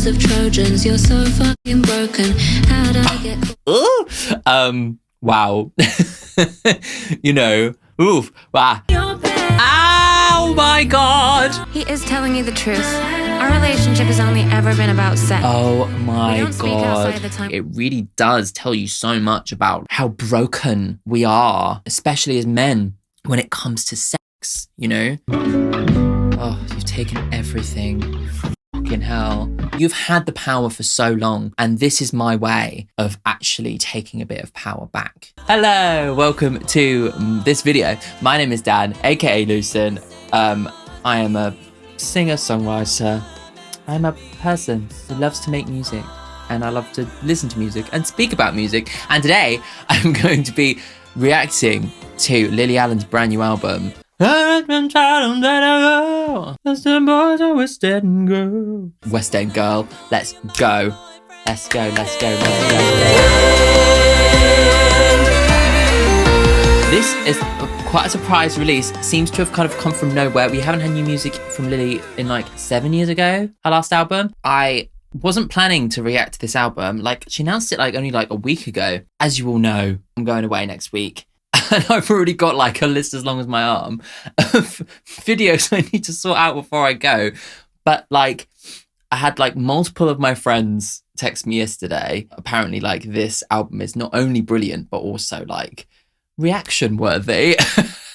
of Trojans. You're so fucking broken. How'd I get wow. You know, oof, wow. Oh my God. He is telling you the truth. Our relationship has only ever been about sex. Oh my God. The time. It really does tell you so much about how broken we are, especially as men, when it comes to sex, you know? Oh, you've taken everything. Fucking hell. You've had the power for so long, and this is my way of actually taking a bit of power back. Hello, welcome to this video. My name is Dan, aka Lucen. I am a singer-songwriter. I'm a person who loves to make music, and I love to listen to music and speak about music. And today, I'm going to be reacting to Lily Allen's brand new album. West End Girl. West End Girl. Let's go. Let's go, let's go, let's go. This is quite a surprise release. Seems to have kind of come from nowhere. We haven't had new music from Lily in like 7 years ago, her last album. I wasn't planning to react to this album. Like, she announced it like only like a week ago. As you all know, I'm going away next week. And I've already got like a list as long as my arm of videos I need to sort out before I go. But like, I had like multiple of my friends text me yesterday. Apparently like this album is not only brilliant, but also like reaction worthy.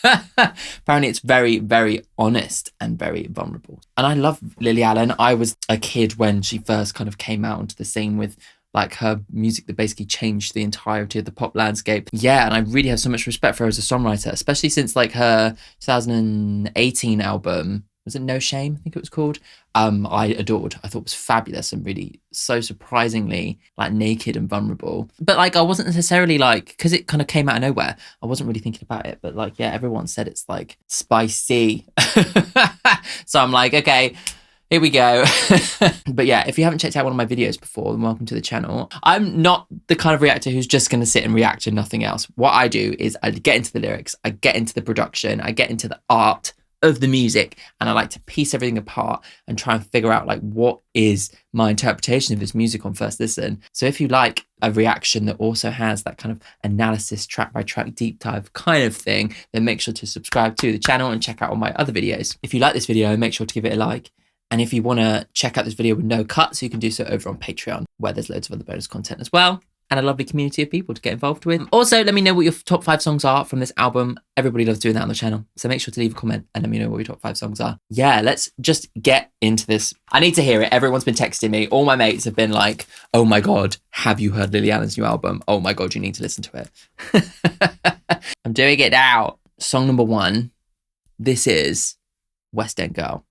Apparently it's very, very honest and very vulnerable. And I love Lily Allen. I was a kid when she first kind of came out onto the scene with like her music that basically changed the entirety of the pop landscape. Yeah, and I really have so much respect for her as a songwriter, especially since like her 2018 album, was it No Shame? I think it was called. I adored. I thought it was fabulous and really so surprisingly like naked and vulnerable. But like I wasn't necessarily like, because it kind of came out of nowhere, I wasn't really thinking about it. But like, yeah, everyone said it's like spicy. So I'm like, okay, here we go. But yeah, if you haven't checked out one of my videos before, then welcome to the channel. I'm not the kind of reactor who's just going to sit and react to nothing else. What I do is I get into the lyrics, I get into the production, I get into the art of the music, and I like to piece everything apart and try and figure out like what is my interpretation of this music on first listen. So if you like a reaction that also has that kind of analysis, track by track, deep dive kind of thing, then make sure to subscribe to the channel and check out all my other videos. If you like this video, make sure to give it a like. And if you want to check out this video with no cuts, you can do so over on Patreon, where there's loads of other bonus content as well, and a lovely community of people to get involved with. Also, let me know what your top 5 songs are from this album. Everybody loves doing that on the channel, so make sure to leave a comment and let me know what your top 5 songs are. Yeah, let's just get into this. I need to hear it. Everyone's been texting me. All my mates have been like, oh my God, have you heard Lily Allen's new album? Oh my God, you need to listen to it. I'm doing it now. Song number 1. This is West End Girl.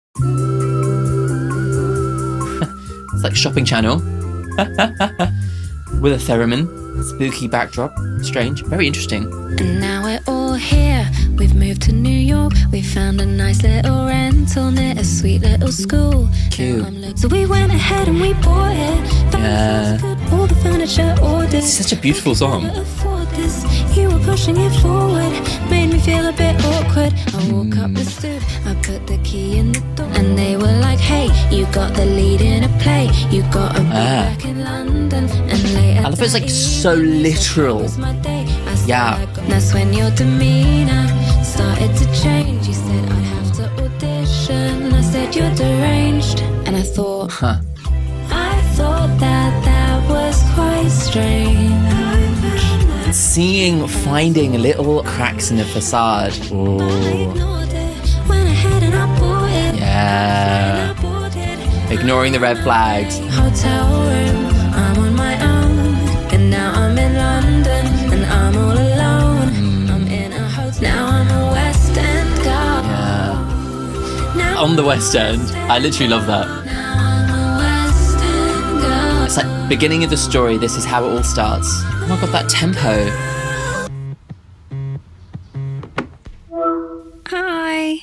It's like Shopping Channel with a theremin, spooky backdrop, strange, very interesting. And now we're all here. We've moved to New York. We found a nice little rental near a sweet little school. Cute. So we went ahead and we bought it. Yeah. All the furniture ordered. It's such a beautiful song. You were pushing it forward, made me feel a bit awkward. I walk up the stoop, I put the key in the door, and they were like, hey, you got the lead in a play, you got a back in London, and later I love it's like so literal. Yeah. That's when your demeanor started to change. You said I'd have to audition, I said you're deranged, and I thought, I thought that was quite strange. Finding little cracks in the facade. Ooh. Yeah. Ignoring the red flags. Hotel room, I'm on my own, and now I'm in London, and I'm all alone. I'm in a hotel, now I'm a West End girl. Yeah. On the West End. I literally love that. It's like beginning of the story, this is how it all starts. Oh my God, that tempo. Hi.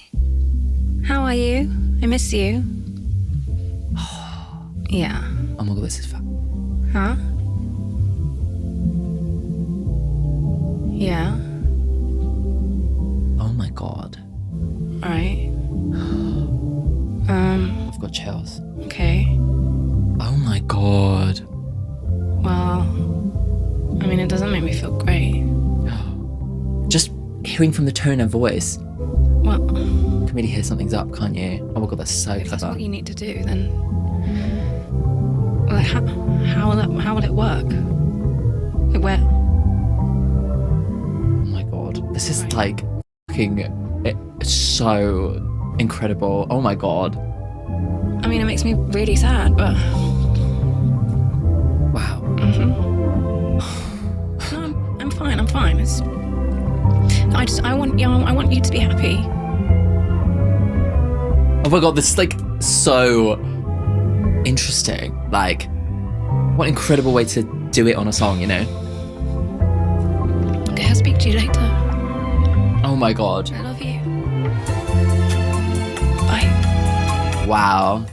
How are you? I miss you. Yeah. Oh my God, this is fun. Huh? Yeah. Oh my God. All right. I've got chills. Okay. Oh my God. Well, I mean, it doesn't make me feel great. Just hearing from the tone of voice, Well, you can really hear something's up, can't you? Oh my God, that's so if that's clever. what you need to do, then... Like, how will it work? Like, where? Oh my God. This is like fucking it's so incredible. Oh my God. I mean, it makes me really sad, but... Wow. No, I'm fine. I'm fine. I want you to be happy. Oh my God, this is like so interesting. Like, what an incredible way to do it on a song, you know? Okay, I'll speak to you later. Oh my God. I love you. Bye. Wow.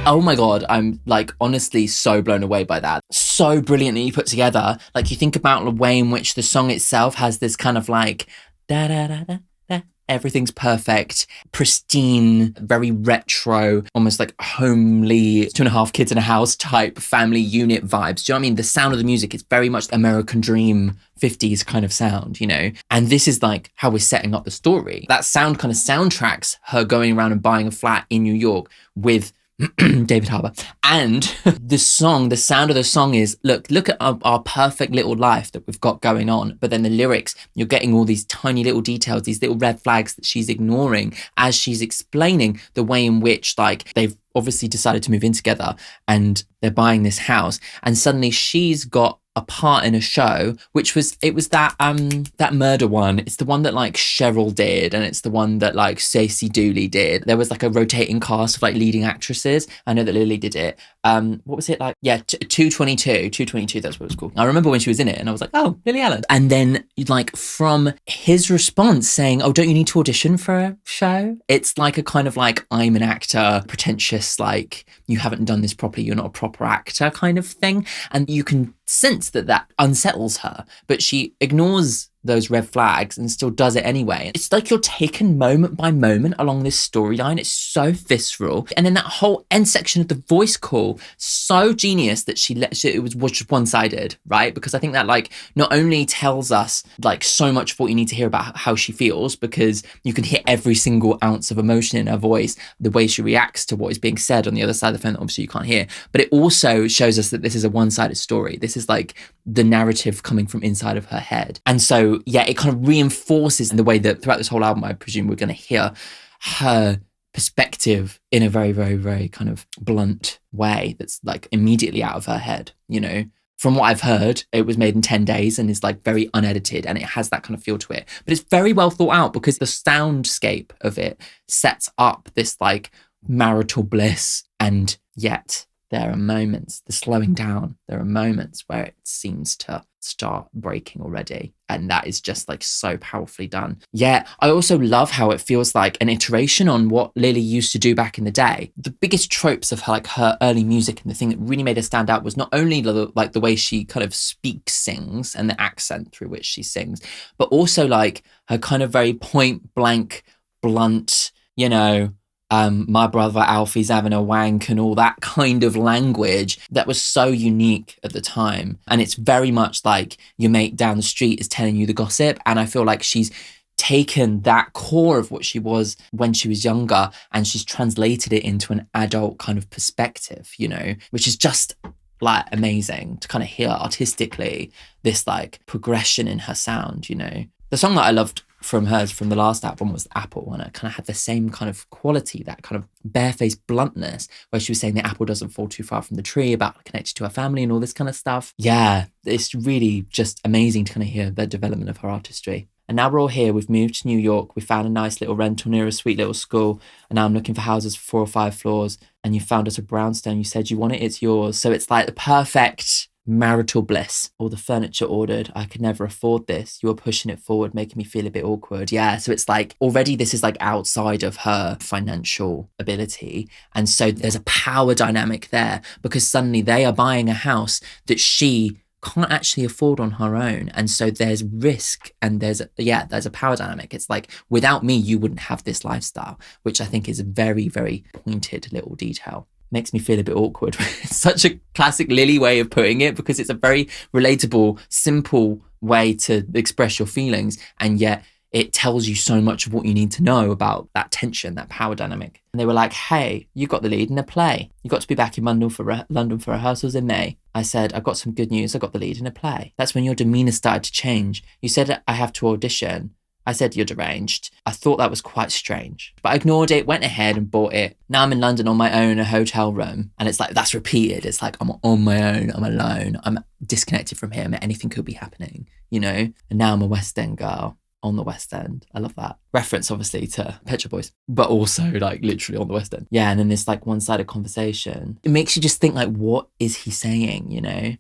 Oh my God, I'm like honestly so blown away by that. So brilliantly put together. Like you think about the way in which the song itself has this kind of like da da da da da. Everything's perfect, pristine, very retro, almost like homely 2.5 kids in a house type family unit vibes. Do you know what I mean? The sound of the music is very much American Dream 50s kind of sound, you know? And this is like how we're setting up the story. That sound kind of soundtracks her going around and buying a flat in New York with David Harbour. And the sound of the song is, look at our perfect little life that we've got going on. But then the lyrics, you're getting all these tiny little details, these little red flags that she's ignoring as she's explaining the way in which like they've obviously decided to move in together and they're buying this house. And suddenly she's got a part in a show, which was that murder one. It's the one that like Cheryl did, and it's the one that like Stacey Dooley did. There was like a rotating cast of like leading actresses. I know that Lily did it. What was it like? Yeah, 222. That's what it was called. I remember when she was in it, and I was like, oh, Lily Allen. And then like from his response saying, oh, don't you need to audition for a show? It's like a kind of like I'm an actor, pretentious, like you haven't done this properly, you're not a proper actor kind of thing. And you can sense that unsettles her, but she ignores those red flags and still does it anyway. It's like you're taken moment by moment along this storyline. It's so visceral. And then that whole end section of the voice call, so genius that it was just one-sided, right? Because I think that like not only tells us like so much of what you need to hear about how she feels, because you can hear every single ounce of emotion in her voice, the way she reacts to what is being said on the other side of the phone that obviously you can't hear, but it also shows us that this is a one-sided story. This is like the narrative coming from inside of her head. And so, yeah, it kind of reinforces in the way that throughout this whole album, I presume we're going to hear her perspective in a very, very, very kind of blunt way that's like immediately out of her head, you know? From what I've heard, it was made in 10 days and is like very unedited, and it has that kind of feel to it. But it's very well thought out because the soundscape of it sets up this like marital bliss, and yet there are moments, the slowing down, there are moments where it seems to start breaking already. And that is just like so powerfully done. Yeah, I also love how it feels like an iteration on what Lily used to do back in the day. The biggest tropes of her early music, and the thing that really made her stand out was not only like the way she kind of sings and the accent through which she sings, but also like her kind of very point blank, blunt, you know, my brother Alfie's having a wank and all that kind of language that was so unique at the time. And it's very much like your mate down the street is telling you the gossip. And I feel like she's taken that core of what she was when she was younger and she's translated it into an adult kind of perspective, you know, which is just like amazing to kind of hear artistically this like progression in her sound, you know. The song that I loved from hers from the last album was Apple, and it kind of had the same kind of quality, that kind of barefaced bluntness where she was saying the apple doesn't fall too far from the tree, about connected to her family and all this kind of stuff. Yeah, it's really just amazing to kind of hear the development of her artistry. And now we're all here, we've moved to New York, we found a nice little rental near a sweet little school, and now I'm looking for houses for 4 or 5 floors, and you found us a brownstone, you said you want it, it's yours. So it's like the perfect marital bliss. All the furniture ordered, I could never afford this, you were pushing it forward, making me feel a bit awkward. Yeah, so it's like already this is like outside of her financial ability, and so there's a power dynamic there because suddenly they are buying a house that she can't actually afford on her own. And so there's risk and there's a power dynamic. It's like, without me, you wouldn't have this lifestyle, which I think is a very, very pointed little detail. Makes me feel a bit awkward. It's such a classic Lily way of putting it, because it's a very relatable, simple way to express your feelings. And yet it tells you so much of what you need to know about that tension, that power dynamic. And they were like, hey, you got the lead in a play. You got to be back in London for rehearsals in May. I said, I've got some good news. I got the lead in a play. That's when your demeanour started to change. You said, I have to audition. I said, you're deranged. I thought that was quite strange, but I ignored it, went ahead and bought it. Now I'm in London on my own in a hotel room. And it's like, that's repeated. It's like, I'm on my own. I'm alone. I'm disconnected from him. Anything could be happening, you know? And now I'm a West End girl on the West End. I love that. Reference, obviously, to Pet Shop Boys, but also like literally on the West End. Yeah, and then this like one-sided conversation. It makes you just think like, what is he saying, you know?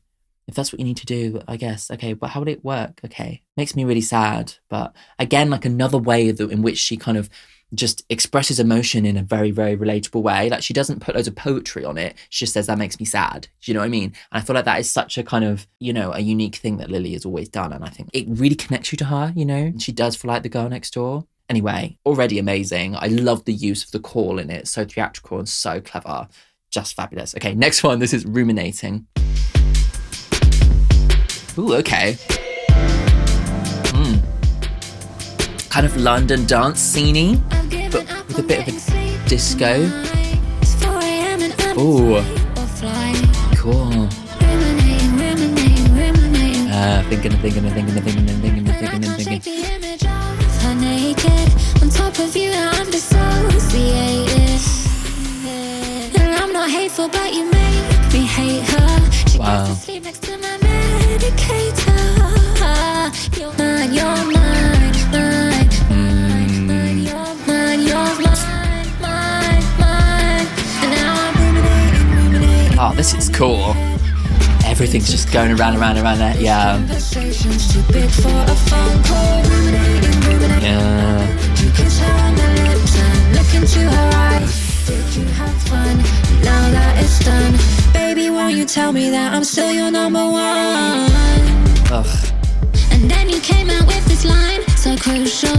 If that's what you need to do, I guess, okay, but how would it work? Okay. Makes me really sad. But again, like another way in which she kind of just expresses emotion in a very, very relatable way. Like she doesn't put loads of poetry on it. She just says, that makes me sad. Do you know what I mean? And I feel like that is such a kind of, you know, a unique thing that Lily has always done. And I think it really connects you to her, you know? She does feel like the girl next door. Anyway, already amazing. I love the use of the call in it. So theatrical and so clever. Just fabulous. Okay, next one. This is Ruminating. Ooh, okay. Kind of London dance scene-y, but with a bit of a disco. Ooh, cool. Thinking. On top of you, I'm dissociated. And I'm not hateful, but you make me hate her. She Wow. goes to sleep next to my medicator. You're mine, you're mine, mine, mine, mine, you're mine, you're mine. And now I'm ruminating. Oh, this is cool. Everything's just going around that. Yeah. Conversations too big for a phone call. Ruminating. Yeah. You kiss her on the lips and look into her eyes. Did you have fun? Now that it's done, baby, won't you tell me that I'm still your number one? Ugh. And then you came out with this line, so crucial.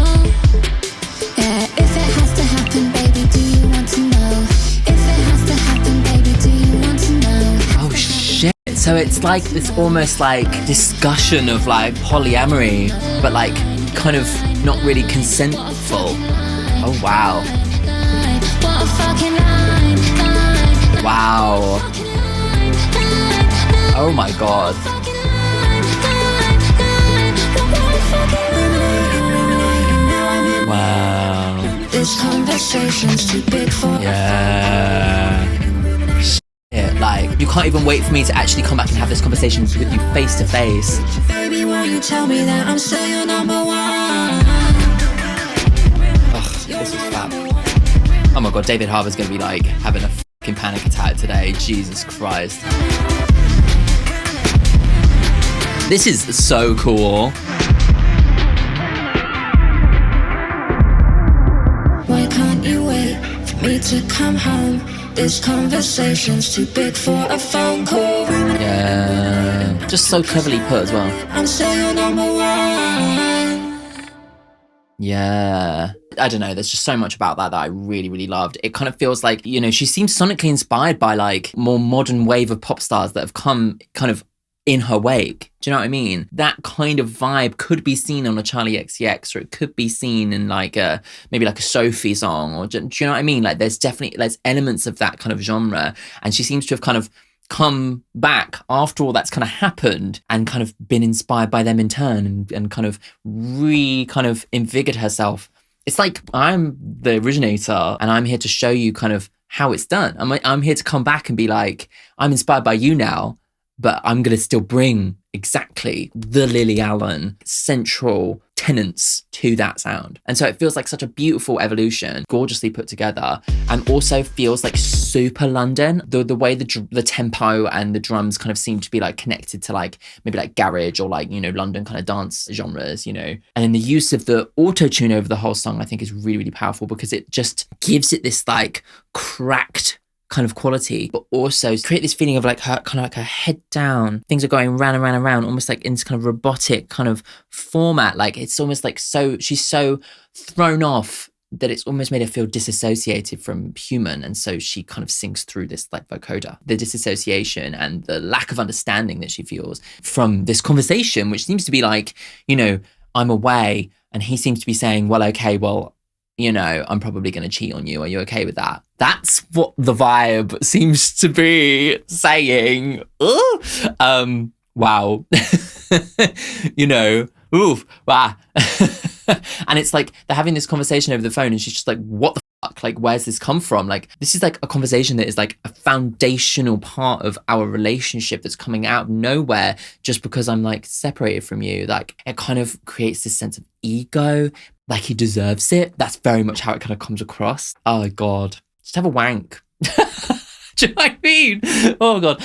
Yeah, if it has to happen, baby, do you want to know? If it has to happen, baby, do you want to know? Oh shit. So it's like this almost like discussion of like polyamory, but like kind of not really consentful. Oh wow. What a fucking line. Wow. Oh my god. Wow. This conversation's too big for Yeah. Shit, like you can't even wait for me to actually come back and have this conversation with you face to face. Baby, won't you tell me that I'm still your number one? Ugh, this is fab. Oh my god, David Harbour's gonna be like having a fucking panic attack today. Jesus Christ. This is so cool. Why can't you wait for me to come home? This conversation's too big for a phone call. Yeah. Just so cleverly put as well. I'm still your number one. Yeah. I don't know. There's just so much about that I really, really loved. It kind of feels like, you know, she seems sonically inspired by like more modern wave of pop stars that have come kind of in her wake. Do you know what I mean? That kind of vibe could be seen on a Charlie XCX, or it could be seen in like a, maybe like a Sophie song, or do you know what I mean? Like there's elements of that kind of genre. And she seems to have kind of come back after all that's kind of happened and kind of been inspired by them in turn and kind of invigorated herself. It's like I'm the originator and I'm here to show you kind of how it's done. I'm here to come back and be like, I'm inspired by you now, but I'm going to still bring exactly the Lily Allen central tenets to that sound. And so it feels like such a beautiful evolution, gorgeously put together, and also feels like super London. The way the tempo and the drums kind of seem to be like connected to like maybe like garage or like, you know, London kind of dance genres, you know. And then the use of the auto-tune over the whole song I think is really, really powerful because it just gives it this like cracked kind of quality, but also create this feeling of like her kind of like her head down. Things are going round and round and round, almost like in this kind of robotic kind of format. Like it's almost like she's so thrown off that it's almost made her feel disassociated from human. And so she kind of sings through this like vocoder, the disassociation and the lack of understanding that she feels from this conversation, which seems to be like, you know, I'm away. And he seems to be saying, well, okay, well, you know, I'm probably going to cheat on you. Are you okay with that? That's what the vibe seems to be saying. Wow. You know, oof, wow. And it's like they're having this conversation over the phone and she's just like, what the fuck? Like, where's this come from? Like, this is like a conversation that is like a foundational part of our relationship that's coming out of nowhere just because I'm like separated from you. Like, it kind of creates this sense of ego, like he deserves it. That's very much how it kind of comes across. Oh God, just have a wank. Do you know what I mean? Oh God.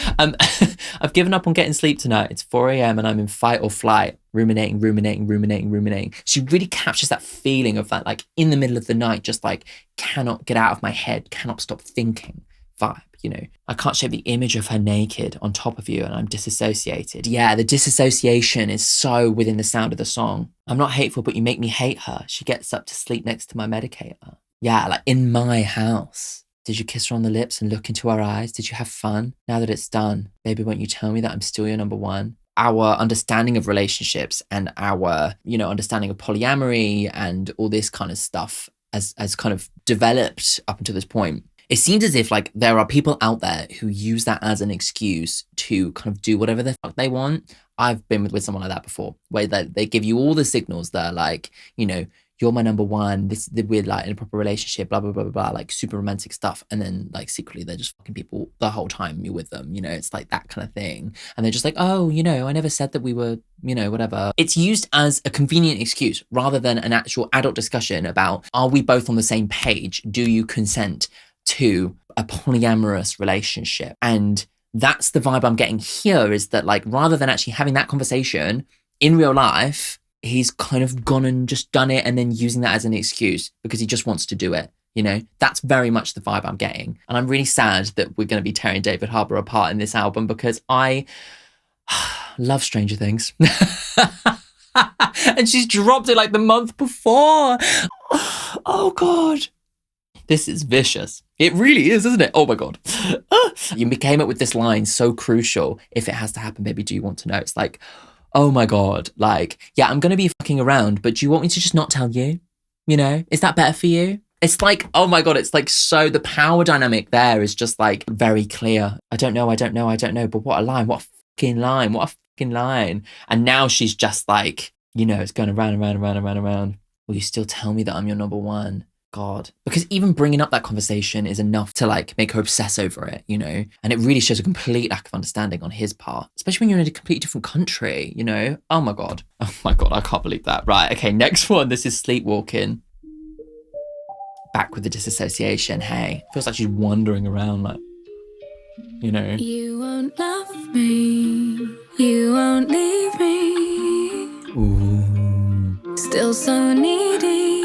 I've given up on getting sleep tonight. It's 4 a.m. and I'm in fight or flight, ruminating. She really captures that feeling of that, like in the middle of the night, just like cannot get out of my head, cannot stop thinking vibe, you know. I can't shake the image of her naked on top of you and I'm disassociated. Yeah, the disassociation is so within the sound of the song. I'm not hateful, but you make me hate her. She gets up to sleep next to my medicator. Yeah, like in my house. Did you kiss her on the lips and look into her eyes? Did you have fun? Now that it's done, baby, won't you tell me that I'm still your number one? Our understanding of relationships and our, you know, understanding of polyamory and all this kind of stuff as kind of developed up until this point. It seems as if like there are people out there who use that as an excuse to kind of do whatever the fuck they want. I've been with someone like that before, where they give you all the signals that are like, you know, you're my number one, we're like in a proper relationship, blah, blah, blah, blah, blah, like super romantic stuff. And then like secretly they're just fucking people the whole time you're with them, you know, it's like that kind of thing. And they're just like, oh, you know, I never said that we were, you know, whatever. It's used as a convenient excuse rather than an actual adult discussion about, are we both on the same page? Do you consent to a polyamorous relationship? And that's the vibe I'm getting here, is that like, rather than actually having that conversation in real life, he's kind of gone and just done it and then using that as an excuse because he just wants to do it. You know, that's very much the vibe I'm getting. And I'm really sad that we're going to be tearing David Harbour apart in this album because I love Stranger Things. And she's dropped it like the month before. Oh God. This is vicious. It really is, isn't it? Oh my God. You came up with this line so crucial. If it has to happen, baby, do you want to know? It's like, oh my God, like, yeah, I'm going to be fucking around, but do you want me to just not tell you? You know, is that better for you? It's like, oh my God, it's like, so the power dynamic there is just like very clear. I don't know, but what a line, what a fucking line. And now she's just like, you know, it's going around and round and round and round and round. Will you still tell me that I'm your number one? God. Because even bringing up that conversation is enough to like make her obsess over it, you know? And it really shows a complete lack of understanding on his part, especially when you're in a completely different country, you know? Oh my God, I can't believe that. Right, okay, next one. This is Sleepwalking. Back with the disassociation, hey. Feels like she's wandering around like, you know? You won't love me, you won't leave me. Ooh. Still so needy.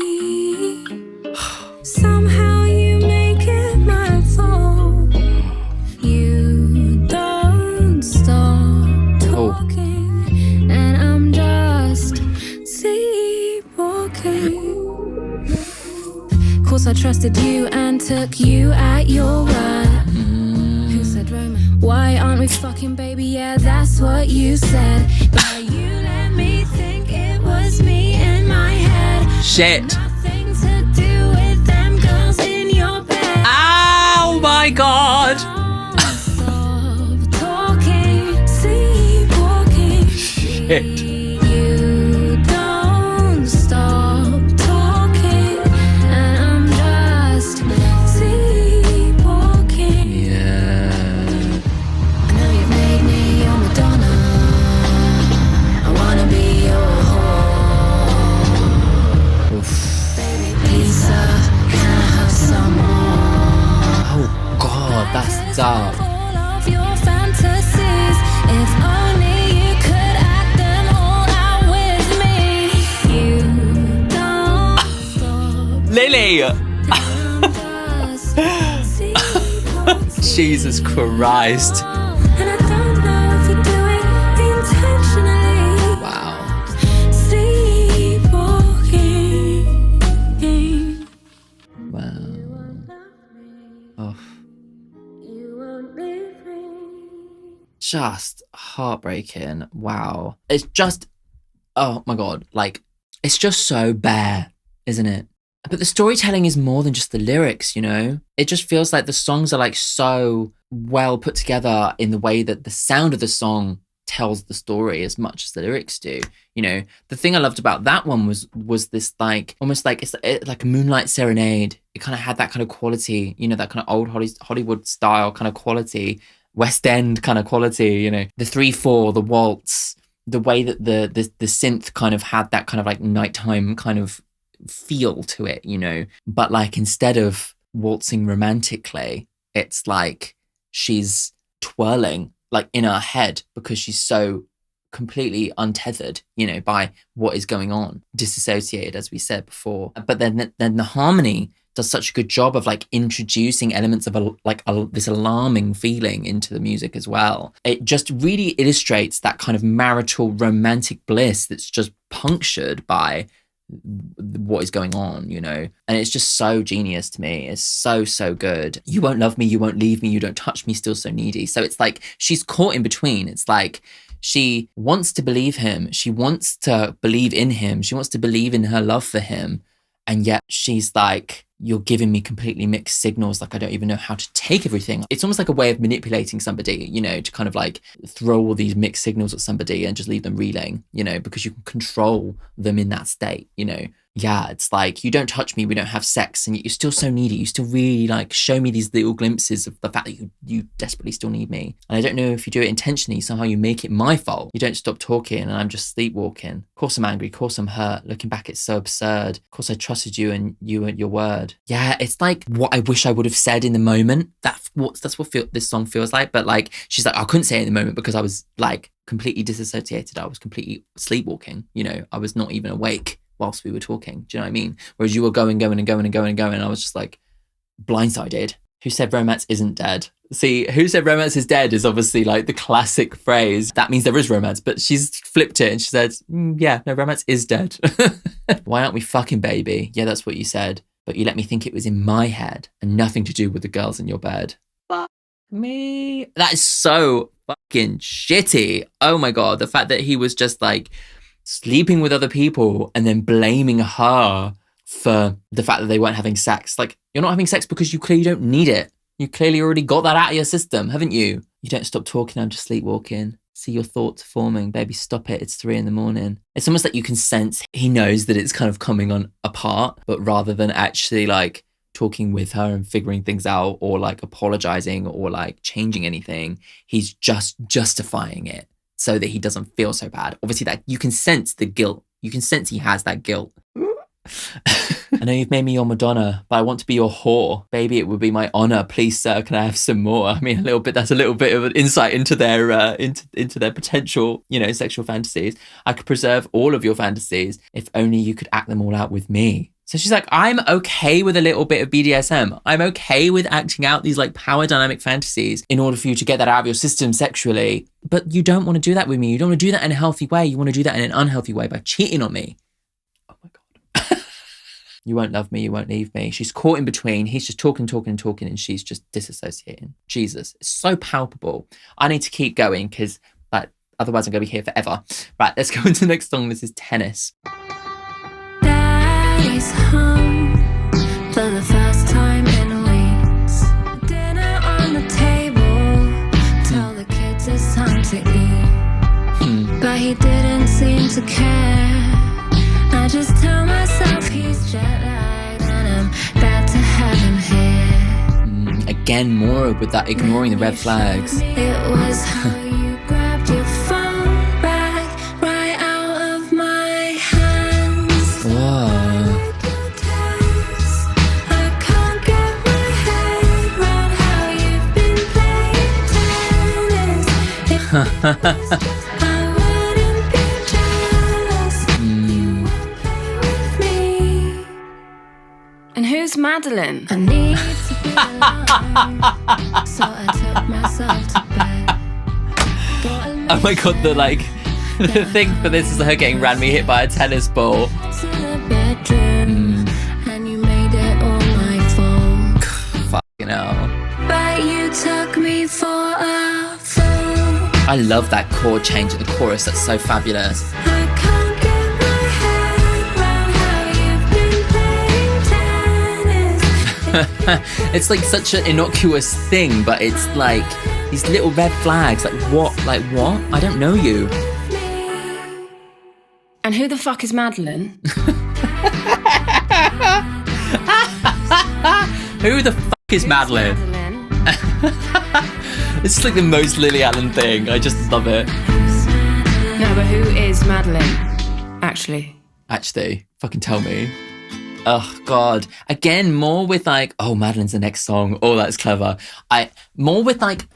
Somehow you make it my fault. You don't stop talking, and I'm just sleepwalking. Course I trusted you and took you at your word. Who said romance? Why aren't we fucking, baby? Yeah, that's what you said. But you let me think it was me in my head. Shit. Nothing to do with them girls in your bed. Oh my God. Stop talking, sleepwalking. Shit. You don't stop talking, and I'm just sleepwalking. Yeah. I know you've made me your Madonna. I wanna be your whore. Oof. Baby pizza, can I have some more? Oh God, that's dark. All of your fantasies, if only you could act them all out with me. You don't stop. Lily. I'm just sleepwalking. Jesus Christ. And I don't know if you do it intentionally. Wow. Sleepwalking. Wow. Oh. You won't leave me. Just heartbreaking. Wow. It's just, oh my God. Like, it's just so bare, isn't it? But the storytelling is more than just the lyrics, you know? It just feels like the songs are like so well put together in the way that the sound of the song tells the story as much as the lyrics do. You know, the thing I loved about that one was this like, almost like, it's like a Moonlight Serenade. It kind of had that kind of quality, you know, that kind of old Hollywood style kind of quality, West End kind of quality, you know, the 3/4, the waltz, the way that the synth kind of had that kind of like nighttime kind of feel to it, you know, but like instead of waltzing romantically, it's like she's twirling like in her head because she's so completely untethered, you know, by what is going on, disassociated, as we said before. But then the harmony does such a good job of like introducing elements of this alarming feeling into the music as well. It just really illustrates that kind of marital romantic bliss that's just punctured by what is going on, you know. And it's just so genius to me. It's so good. You won't love me, you won't leave me, you don't touch me, still so needy. So it's like she's caught in between. It's like she wants to believe him, she wants to believe in him, she wants to believe in her love for him, and yet she's like, you're giving me completely mixed signals, like I don't even know how to take everything. It's almost like a way of manipulating somebody, you know, to kind of like throw all these mixed signals at somebody and just leave them reeling, you know, because you can control them in that state, you know. Yeah, it's like, you don't touch me, we don't have sex, and yet you're still so needy. You still really like show me these little glimpses of the fact that you desperately still need me. And I don't know if you do it intentionally, somehow you make it my fault. You don't stop talking and I'm just sleepwalking. Of course I'm angry, of course I'm hurt. Looking back, it's so absurd. Of course I trusted you and your word. Yeah, it's like what I wish I would have said in the moment. That's what this song feels like. But like, she's like, I couldn't say it in the moment because I was like completely disassociated. I was completely sleepwalking, you know, I was not even awake whilst we were talking. Do you know what I mean? Whereas you were going. And I was just like blindsided. Who said romance isn't dead? See, who said romance is dead is obviously like the classic phrase. That means there is romance, but she's flipped it and she said, yeah, no, romance is dead. Why aren't we fucking, baby? Yeah, that's what you said. But you let me think it was in my head and nothing to do with the girls in your bed. Fuck me. That is so fucking shitty. Oh my God. The fact that he was just like sleeping with other people and then blaming her for the fact that they weren't having sex. Like, you're not having sex because you clearly don't need it. You clearly already got that out of your system, haven't you? You don't stop talking, I'm just sleepwalking. See your thoughts forming. Baby, stop it. It's 3 a.m. It's almost like you can sense he knows that it's kind of coming on apart, but rather than actually like talking with her and figuring things out or like apologizing or like changing anything, he's just justifying it so that he doesn't feel so bad. Obviously that you can sense the guilt. You can sense he has that guilt. I know you've made me your Madonna, but I want to be your whore. Baby, it would be my honor. Please, sir, can I have some more? I mean, that's a little bit of an insight into their into their potential, you know, sexual fantasies. I could preserve all of your fantasies if only you could act them all out with me. So she's like, I'm okay with a little bit of BDSM. I'm okay with acting out these like power dynamic fantasies in order for you to get that out of your system sexually. But you don't want to do that with me. You don't want to do that in a healthy way. You want to do that in an unhealthy way by cheating on me. Oh my God. You won't love me. You won't leave me. She's caught in between. He's just talking, and she's just disassociating. Jesus, it's so palpable. I need to keep going because like otherwise I'm going to be here forever. Right, let's go into the next song. This is Tennis. Daddy's home for the first time in weeks. Dinner on the table. Tell the kids it's time to eat. But he didn't seem to care. I just tell myself he's jet lagged and I'm bad to have him here. Again, more with that ignoring the red flags. It was how you grabbed your phone back right out of my hands. Whoa. I can't get my head around how you've been playing tennis. I wouldn't be jealous. You won't play with me. And who's Madeline? I need to be So I took myself to bed. Oh my god, the thing for this is her getting randomly hit by a tennis ball. To the bedroom, and you made it all my fault. Fucking hell. But you took me for a fool. I love that chord change at the chorus. That's so fabulous. I can't get my head round how you've been playing tennis. It's like such an innocuous thing, but it's like these little red flags. Like what? Like what? I don't know you. And who the fuck is Meline? Who the fuck is Meline? This is like the most Lily Allen thing. I just love it. No, but who is Meline? Actually. Actually, fucking tell me. Oh God. Again, more with like, oh, Madeline's the next song. Oh, that's clever. More with like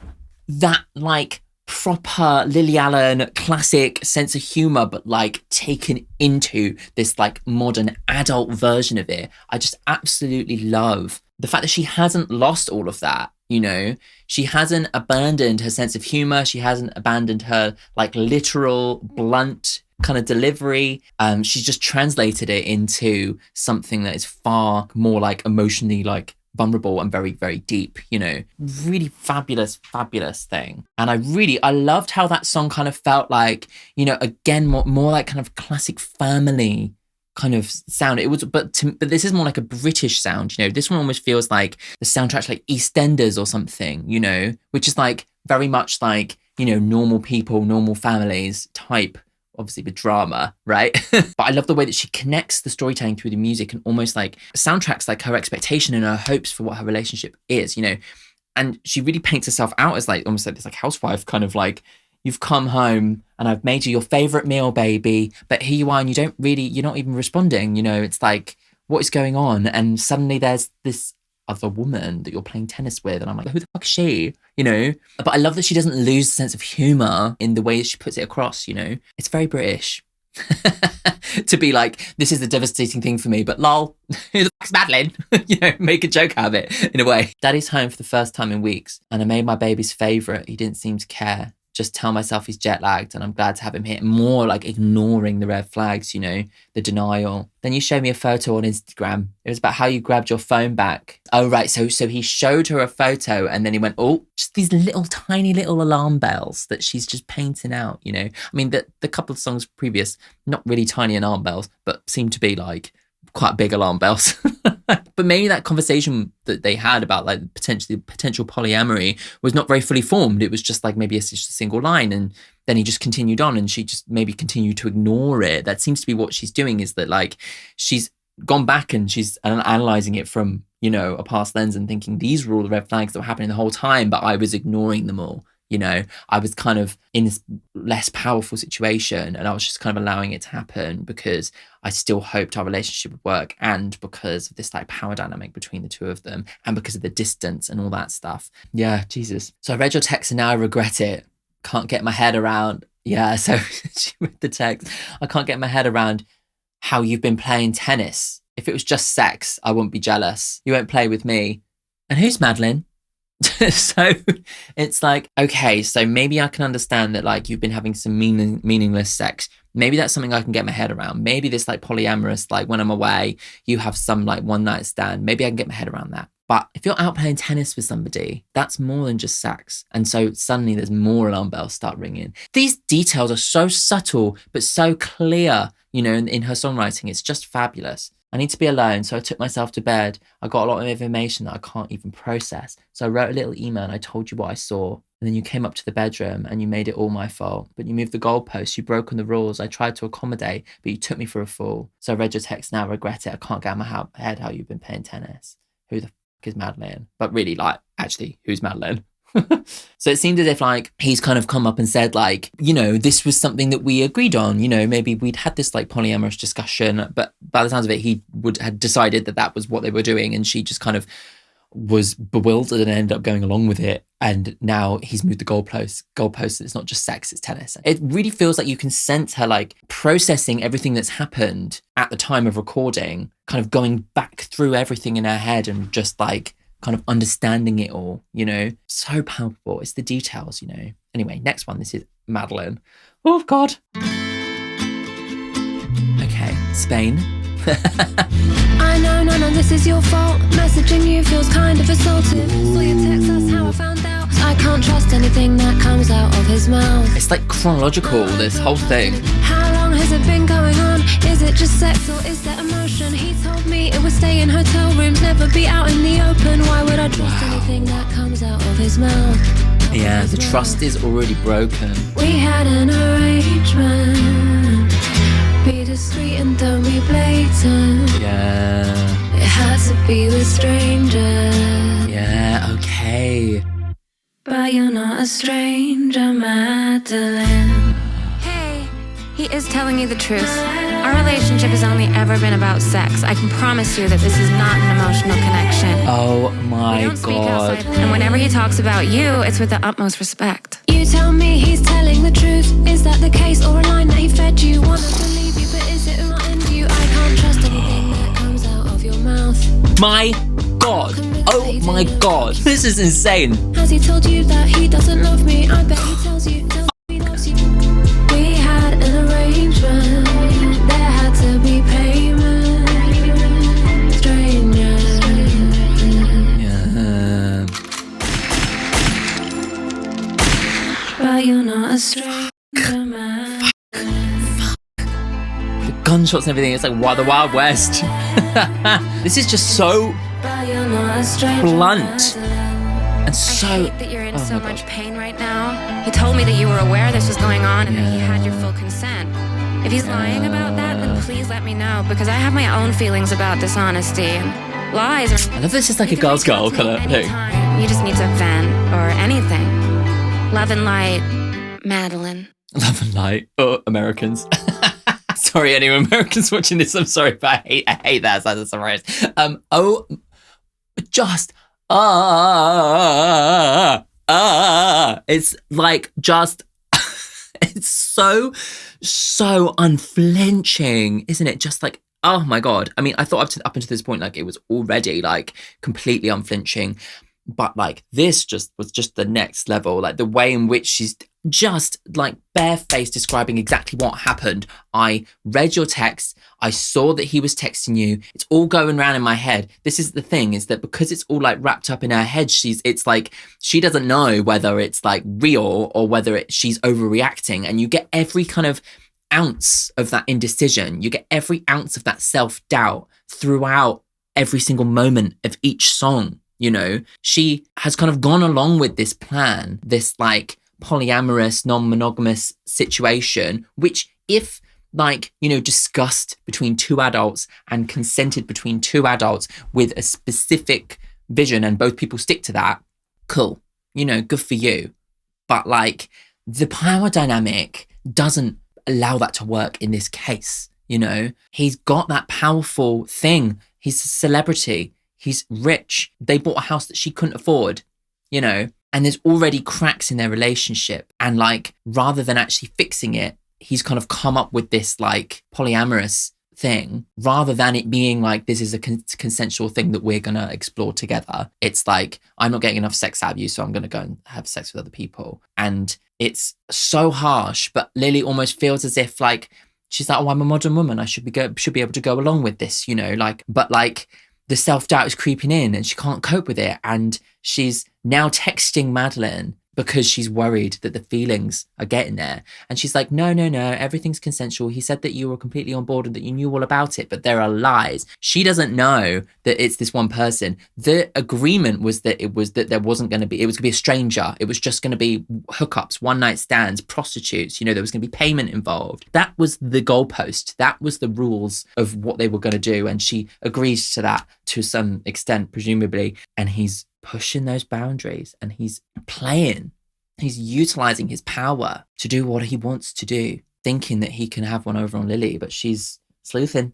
that like proper Lily Allen classic sense of humor, but like taken into this like modern adult version of it. I just absolutely love the fact that she hasn't lost all of that. You know, she hasn't abandoned her sense of humor. She hasn't abandoned her like literal blunt kind of delivery. She's just translated it into something that is far more like emotionally like vulnerable and very, very deep, you know, really fabulous thing. And I loved how that song kind of felt like, you know, again, more like kind of classic family kind of sound. It was, but this is more like a British sound, you know. This one almost feels like the soundtrack's like EastEnders or something, you know, which is like very much like, you know, normal people, normal families type, obviously with drama, right? But I love the way that she connects the storytelling through the music and almost like soundtracks like her expectation and her hopes for what her relationship is, you know. And she really paints herself out as like almost like this like housewife kind of like, you've come home and I've made you your favorite meal, baby, but here you are and you're not even responding, you know. It's like, what is going on? And suddenly there's this other woman that you're playing tennis with, and I'm like, who the fuck is she? You know? But I love that she doesn't lose the sense of humor in the way that she puts it across, you know? It's very British. To be like, this is a devastating thing for me, but lol, who the fuck's Meline? You know, make a joke out of it in a way. Daddy's home for the first time in weeks, and I made my baby's favourite. He didn't seem to care. Just tell myself he's jet lagged and I'm glad to have him here. More like ignoring the red flags, you know, the denial. Then you showed me a photo on Instagram. It was about how you grabbed your phone back. Oh, right. So he showed her a photo and then he went, oh, just these little tiny little alarm bells that she's just painting out, you know. I mean, the couple of songs previous, not really tiny alarm bells, but seemed to be like quite big alarm bells. But maybe that conversation that they had about like potential polyamory was not very fully formed. It was just like maybe just a single line, and then he just continued on and she just maybe continued to ignore it. That seems to be what she's doing, is that like she's gone back and she's analysing it from, you know, a past lens and thinking these were all the red flags that were happening the whole time, but I was ignoring them all. You know, I was kind of in this less powerful situation and I was just kind of allowing it to happen because I still hoped our relationship would work, and because of this like power dynamic between the two of them and because of the distance and all that stuff. Yeah, Jesus. So I read your text and now I regret it. Can't get my head around. Yeah, so with the text, I can't get my head around how you've been playing tennis. If it was just sex, I wouldn't be jealous. You won't play with me. And who's Meline? So it's like, okay, so maybe I can understand that like you've been having some meaningless sex. Maybe that's something I can get my head around. Maybe this like polyamorous, like when I'm away, you have some like one night stand. Maybe I can get my head around that. But if you're out playing tennis with somebody, that's more than just sex. And so suddenly there's more alarm bells start ringing. These details are so subtle, but so clear, you know, in her songwriting. It's just fabulous. I need to be alone, so I took myself to bed. I got a lot of information that I can't even process. So I wrote a little email and I told you what I saw. And then you came up to the bedroom and you made it all my fault. But you moved the goalposts, you broke on the rules. I tried to accommodate, but you took me for a fool. So I read your text now, I regret it. I can't get out of my head how you've been playing tennis. Who the fuck is Meline? But really, like, actually, who's Meline? So it seemed as if like he's kind of come up and said like, you know, this was something that we agreed on, you know, maybe we'd had this like polyamorous discussion, but by the sounds of it, he had decided that was what they were doing, and she just kind of was bewildered and ended up going along with it. And now he's moved the goalposts. It's not just sex, it's tennis. It really feels like you can sense her like processing everything that's happened at the time of recording, kind of going back through everything in her head and just like kind of understanding it all, you know? So palpable. It's the details, you know? Anyway, next one. This is Meline. Oh, God. Okay, Spain. I know none of this is your fault. Messaging you feels kind of assaultive. Saw your text, that's how I found out. I can't trust anything that comes out of his mouth. It's like chronological, this whole thing. How long has it been going on? Is it just sex or is there emotion? He told me it would stay in hotel rooms, never be out in the open. Why would I trust anything that comes out of his mouth? Yeah, the trust is already broken. We had an arrangement. Be discreet and don't be blatant. Yeah. It has to be with strangers. Yeah, okay. But you're not a stranger, Madeline. Hey, he is telling you the truth. Our relationship has only ever been about sex. I can promise you that this is not an emotional connection. Oh We my don't speak God. outside, and whenever he talks about you, it's with the utmost respect. You tell me he's telling the truth. Is that the case or a line that he fed you? Wanna believe you, but is it not in you? I can't trust anything that comes out of your mouth. My God. Oh my God. This is insane. Has he told you that he doesn't love me? I bet he tells you he loves you. We had an arrangement. There had to be payment. Strangers. Yeah. But you're not a stranger, man. The gunshots and everything. It's like the Wild West. This is just so But you're not a stranger, blunt and I so. hate that you're in Oh so my much God. pain right now. He told me that you were aware this was going on and that he had your full consent. If he's lying about that, then please let me know, because I have my own feelings about dishonesty. And lies are... I love this is like a You can girl's reach out girl to me kind of thing. anytime. You just need to vent or anything. Love and light, Madeline. Love and light. Oh, Americans. Sorry, any Americans watching this. I'm sorry, but I hate that. That's hilarious. It's like just. It's so unflinching, isn't it? Just like, oh my God. I mean, I thought up until this point, like it was already like completely unflinching. But like this was just the next level. Like the way in which she's just like barefaced describing exactly what happened. I read your text. I saw that he was texting you. It's all going around in my head. This is the thing, is that because it's all like wrapped up in her head, it's like she doesn't know whether it's like real or whether she's overreacting. And you get every kind of ounce of that indecision. You get every ounce of that self-doubt throughout every single moment of each song. You know, she has kind of gone along with this plan, this like polyamorous, non-monogamous situation, which if like, you know, discussed between two adults and consented between two adults with a specific vision and both people stick to that, cool, you know, good for you. But like the power dynamic doesn't allow that to work in this case. You know, he's got that powerful thing. He's a celebrity. He's rich. They bought a house that she couldn't afford, you know, and there's already cracks in their relationship. And like, rather than actually fixing it, he's kind of come up with this like polyamorous thing, rather than it being like, this is a consensual thing that we're going to explore together. It's like, I'm not getting enough sex out of you, so I'm going to go and have sex with other people. And it's so harsh, but Lily almost feels as if like, she's like, oh, I'm a modern woman. I should be able to go along with this, you know, like, but like, the self-doubt is creeping in and she can't cope with it. And she's now texting Madeline because she's worried that the feelings are getting there. And she's like, no, everything's consensual. He said that you were completely on board and that you knew all about it, but there are lies. She doesn't know that it's this one person. The agreement was that it was going to be a stranger. It was just going to be hookups, one night stands, prostitutes, you know, there was going to be payment involved. That was the goalpost. That was the rules of what they were going to do. And she agrees to that to some extent, presumably. And he's pushing those boundaries and he's utilizing his power to do what he wants to do, thinking that he can have one over on Lily, but she's sleuthing.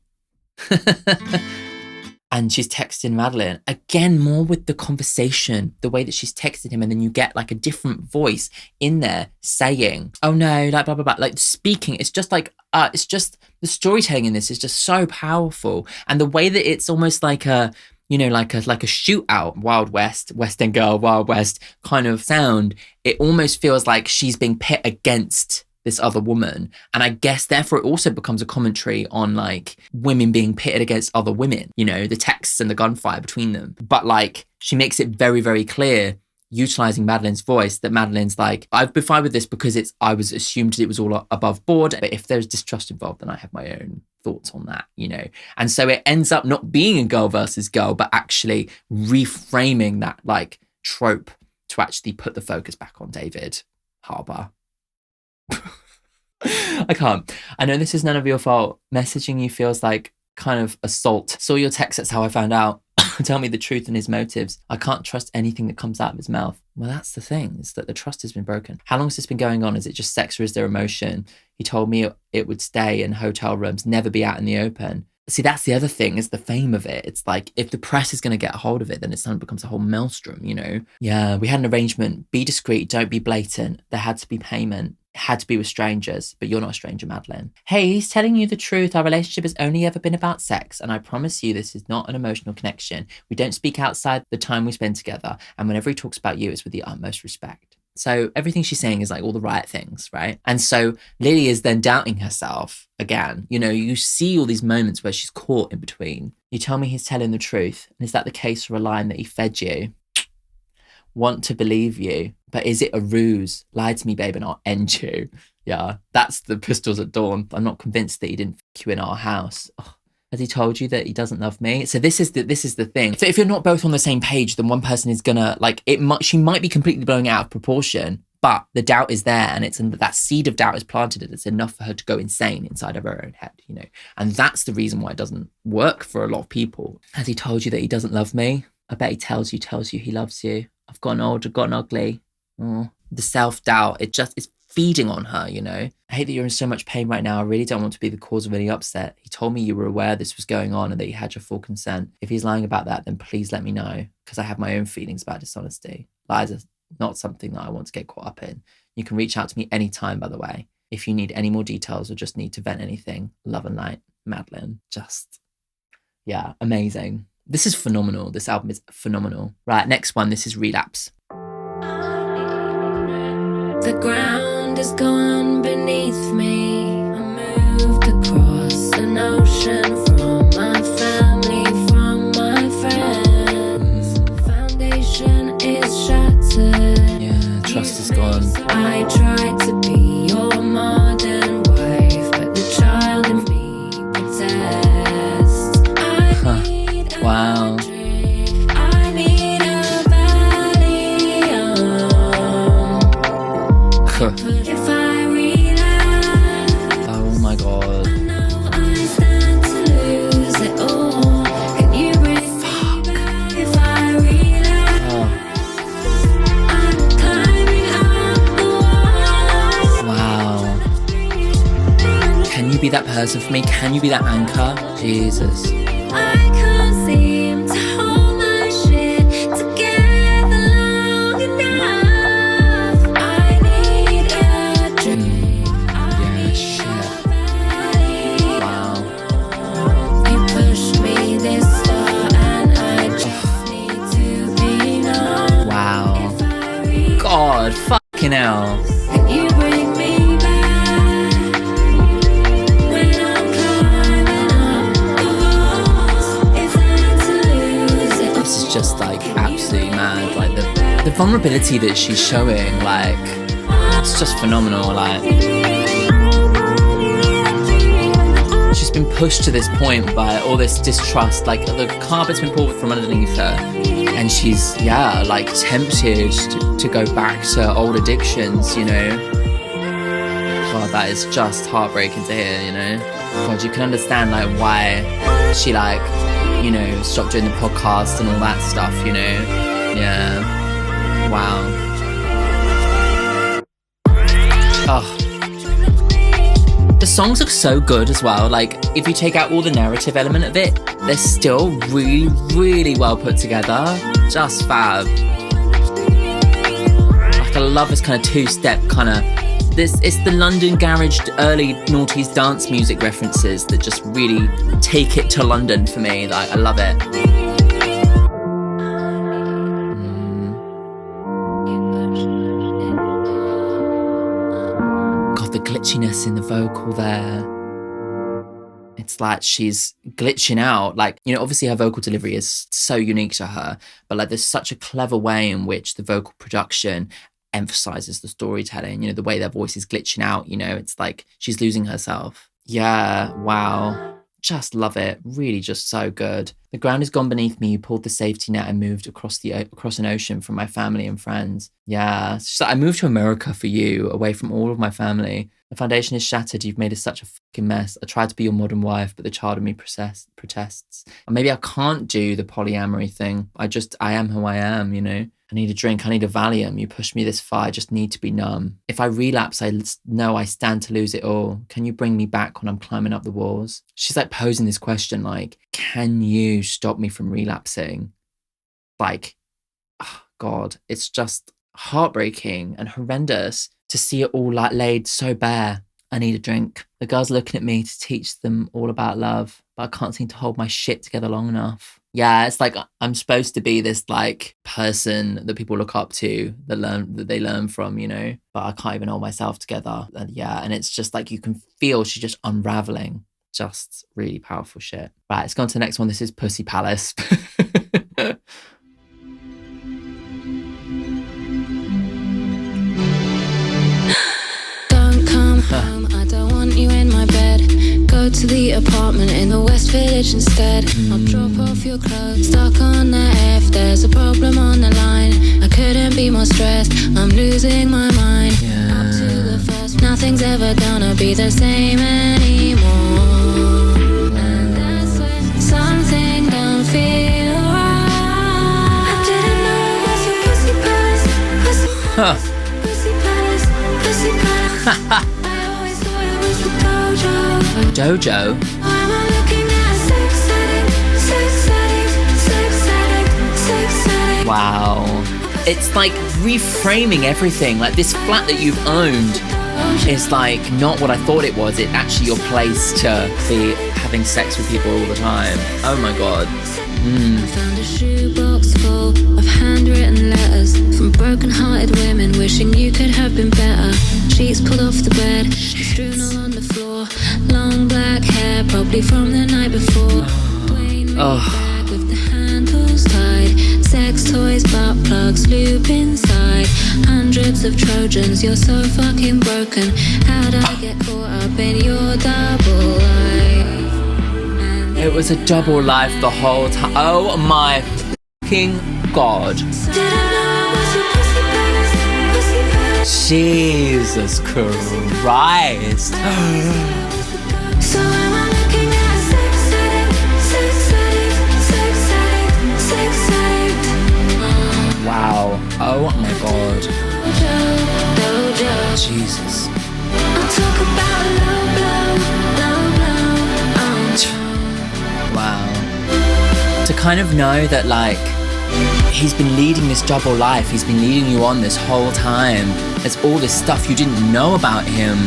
And she's texting Madeline again, more with the conversation, the way that she's texted him. And then you get like a different voice in there saying, oh no, like blah, blah, blah, like speaking. It's just like, it's just the storytelling in this is just so powerful. And the way that it's almost like you know, like a shootout, Wild West, West End Girl, Wild West kind of sound. It almost feels like she's being pit against this other woman. And I guess therefore it also becomes a commentary on like women being pitted against other women, you know, the texts and the gunfire between them. But like she makes it very, very clear, utilizing Madeline's voice, that Madeline's like, I've been fine with this because I was assumed it was all above board. But if there's distrust involved, then I have my own thoughts on that, you know. And so it ends up not being a girl versus girl, but actually reframing that like trope to actually put the focus back on David Harbour. I can't. I know this is none of your fault. Messaging you feels like kind of assault. Saw your text, that's how I found out. Tell me the truth and his motives. I can't trust anything that comes out of his mouth. Well, that's the thing, is that the trust has been broken. How long has this been going on? Is it just sex or is there emotion? He told me it would stay in hotel rooms, never be out in the open. See, that's the other thing, is the fame of it. It's like, if the press is going to get a hold of it, then it suddenly becomes a whole maelstrom, you know? Yeah, we had an arrangement. Be discreet, don't be blatant. There had to be payment. It had to be with strangers, but you're not a stranger, Madeline. Hey, he's telling you the truth. Our relationship has only ever been about sex, and I promise you this is not an emotional connection. We don't speak outside the time we spend together, and whenever he talks about you, it's with the utmost respect. So everything she's saying is like all the right things, right? And so Lily is then doubting herself again. You know, you see all these moments where she's caught in between. You tell me he's telling the truth, and is that the case for a line that he fed you? Want to believe you, but is it a ruse? Lie to me, babe, and I'll end you. Yeah, that's the pistols at dawn. I'm not convinced that he didn't f*** you in our house. Oh, has he told you that he doesn't love me? So this is the thing. So if you're not both on the same page, then one person is gonna she might be completely blowing it out of proportion, but the doubt is there, and that seed of doubt is planted, and it's enough for her to go insane inside of her own head, you know. And that's the reason why it doesn't work for a lot of people. Has he told you that he doesn't love me? I bet he tells you he loves you. I've gotten old, I've gotten ugly. Oh, the self-doubt, it's feeding on her, you know. I hate that you're in so much pain right now. I really don't want to be the cause of any upset. He told me you were aware this was going on and that you had your full consent. If he's lying about that, then please let me know, because I have my own feelings about dishonesty. Lies are not something that I want to get caught up in. You can reach out to me anytime, by the way, if you need any more details or just need to vent anything. Love and light, Madeline. Just, yeah, amazing. This is phenomenal. This album is phenomenal. Right, next one. This is Relapse. The ground is gone beneath me. I moved across an ocean from my family, from my friends. Foundation is shattered. Yeah, trust is gone. I tried to be your modern wife, but the child in me protests. Wow. I need a valium. If I relapse, Oh my god. I know I stand to lose it all. Can you bring me back if I relapse? Oh, I'm climbing up the wall. wow. Can you be that person for me? Can you be that anchor? Jesus. I can't seem to hold my shit together long enough. I need a drink. Yeah, shit. Wow. You pushed me this far, and I just need to be known. Wow. If I relapse, God, fucking hell. can you bring me back when I'm climbing up the walls? If I'm to lose it, This is just like absolutely mad. Like the vulnerability that she's showing, like, it's just phenomenal. Like, she's been pushed to this point by all this distrust. Like, the carpet's been pulled from underneath her, and she's, yeah, like tempted to go back to old addictions, you know. God, that is just heartbreaking to hear, you know. God, you can understand like why she, like, you know, stopped doing the podcast and all that stuff, you know. Yeah. Wow. Oh. The songs are so good as well. Like, if you take out all the narrative element of it, they're still really, really well put together. Just fab. Like, I love this kind of two-step kind of... It's the London garage early noughties dance music references that just really take it to London for me. Like, I love it. glitchiness in the vocal there. It's like she's glitching out. Like, you know, obviously her vocal delivery is so unique to her, but like there's such a clever way in which the vocal production emphasizes the storytelling, you know, the way their voice is glitching out, you know, it's like she's losing herself. Yeah, wow. Just love it. Really just so good. The ground has gone beneath me. You pulled the safety net and moved across an ocean from my family and friends. Yeah. It's just like, I moved to America for you, away from all of my family. The foundation is shattered. You've made such a fucking mess. I tried to be your modern wife, but the child in me protests. And maybe I can't do the polyamory thing. I am who I am, you know? I need a drink. I need a Valium. You pushed me this far. I just need to be numb. If I relapse, I know I stand to lose it all. Can you bring me back when I'm climbing up the walls? She's like posing this question like, can you stop me from relapsing? Like, oh God, it's just heartbreaking and horrendous to see it all like laid so bare. I need a drink. The girl's looking at me to teach them all about love, but I can't seem to hold my shit together long enough. Yeah, it's like I'm supposed to be this like person that people look up to, that they learn from, you know, but I can't even hold myself together. And yeah, and it's just like you can feel she's just unraveling. Just really powerful shit. Right, let's go on to the next one. This is Pussy Palace. Don't come home, I don't want you in my bed. Go to the apartment in the West Village instead. I'll drop off your clothes, stuck on the F. There's a problem on the line. I couldn't be more stressed, I'm losing my mind. Up to the first, nothing's ever gonna be the same anymore. And that's when something don't feel right. I didn't know it was your pussy palace. Pussy palace, pussy palace. I always thought it was the dojo. Dojo? Why am I looking at sex addict, sex addict, sex addict, sex addict? Wow. It's like reframing everything. Like this flat that you've owned is like not what I thought it was. It's actually your place to be having sex with people all the time. Oh my God. I found a shoebox full of handwritten letters from broken-hearted women wishing you could have been better. Sheets pulled off the bed, strewn all on the floor. Long black hair, probably from the night before. Dwayne bag with the handles tied. Sex toys, butt plugs, lube inside. Hundreds of Trojans, you're so fucking broken. How'd I get caught up in your double life? It was a double life the whole time. Oh my fucking God. Jesus Christ. So am I looking at sex addict, sex addict, sex addict, sex addict. Wow. Oh my God. Dojo. Jesus. I'll talk about low blow, low blow. Wow. To kind of know that like he's been leading this double life, he's been leading you on this whole time. There's all this stuff you didn't know about him.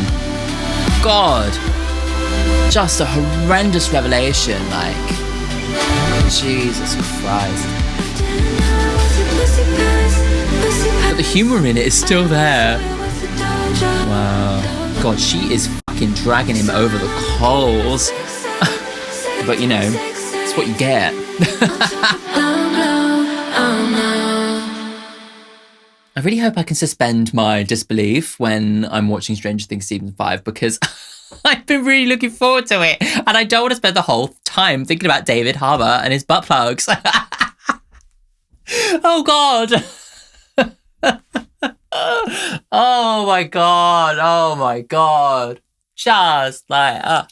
God. Just a horrendous revelation, like Jesus Christ. But the humor in it is still there. Wow. God, she is fucking dragging him over the coals. But you know, it's what you get. I really hope I can suspend my disbelief when I'm watching Stranger Things Season 5 because I've been really looking forward to it. And I don't want to spend the whole time thinking about David Harbour and his butt plugs. Oh, God. Oh, my God. Oh, my God. Just like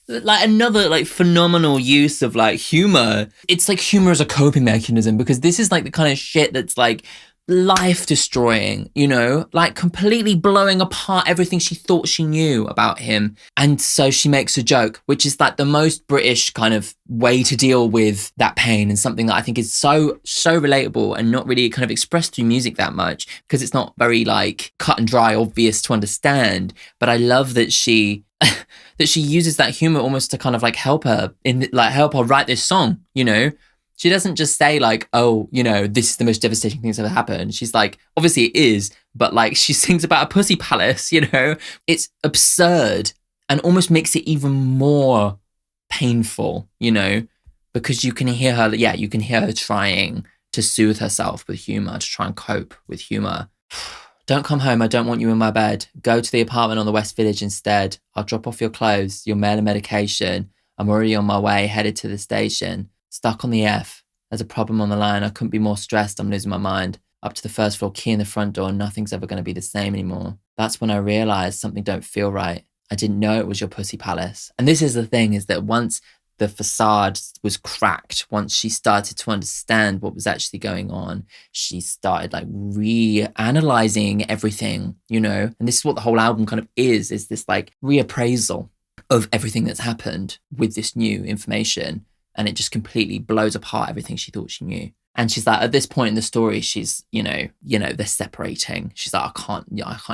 another like phenomenal use of like humor. It's like humor as a coping mechanism because this is like the kind of shit that's like life destroying, you know, like completely blowing apart everything she thought she knew about him. And so she makes a joke, which is like the most British kind of way to deal with that pain and something that I think is so relatable and not really kind of expressed through music that much because it's not very like cut and dry, obvious to understand. But I love that she uses that humor almost to kind of like help her write this song, you know, She doesn't just say like, oh, you know, this is the most devastating thing that's ever happened. She's like, obviously it is, but like she sings about a pussy palace, you know? It's absurd and almost makes it even more painful, you know? Because you can hear her trying to soothe herself with humor, to try and cope with humor. Don't come home. I don't want you in my bed. Go to the apartment on the West Village instead. I'll drop off your clothes, your mail and medication. I'm already on my way, headed to the station. Stuck on the F. There's a problem on the line. I couldn't be more stressed. I'm losing my mind. Up to the first floor, key in the front door. Nothing's ever going to be the same anymore. That's when I realized something don't feel right. I didn't know it was your pussy palace. And this is the thing, is that once the facade was cracked, once she started to understand what was actually going on, she started like reanalyzing everything, you know? And this is what the whole album kind of is this like reappraisal of everything that's happened with this new information. And it just completely blows apart everything she thought she knew. And she's like, at this point in the story, she's, you know, they're separating. She's like, I can't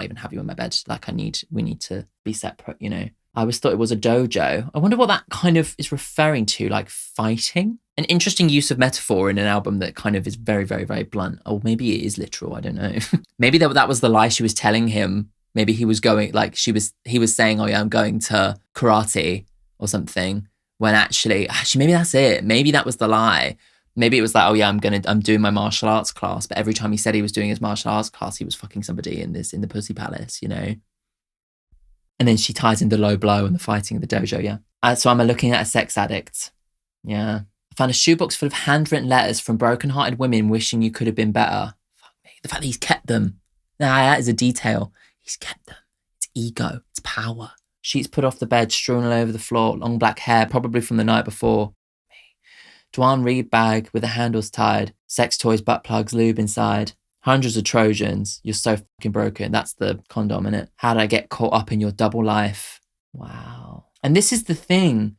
even have you in my bed. Like we need to be separate, you know? I always thought it was a dojo. I wonder what that kind of is referring to, like fighting. An interesting use of metaphor in an album that kind of is very, very, very blunt. Or maybe it is literal, I don't know. Maybe that was the lie she was telling him. Maybe he was going, like he was saying, oh yeah, I'm going to karate or something. When actually, maybe that's it. Maybe that was the lie. Maybe it was like, oh yeah, I'm doing my martial arts class. But every time he said he was doing his martial arts class, he was fucking somebody in the pussy palace, you know? And then she ties in the low blow and the fighting of the dojo, yeah. So I'm looking at a sex addict. Yeah. I found a shoebox full of handwritten letters from broken-hearted women wishing you could have been better. Fuck me. The fact that he's kept them. That is a detail. He's kept them. It's ego. It's power. Sheets put off the bed, strewn all over the floor, long black hair, probably from the night before. Dwan Reed bag with the handles tied, sex toys, butt plugs, lube inside. Hundreds of Trojans. You're so fucking broken. That's the condom, innit? How did I get caught up in your double life? Wow. And this is the thing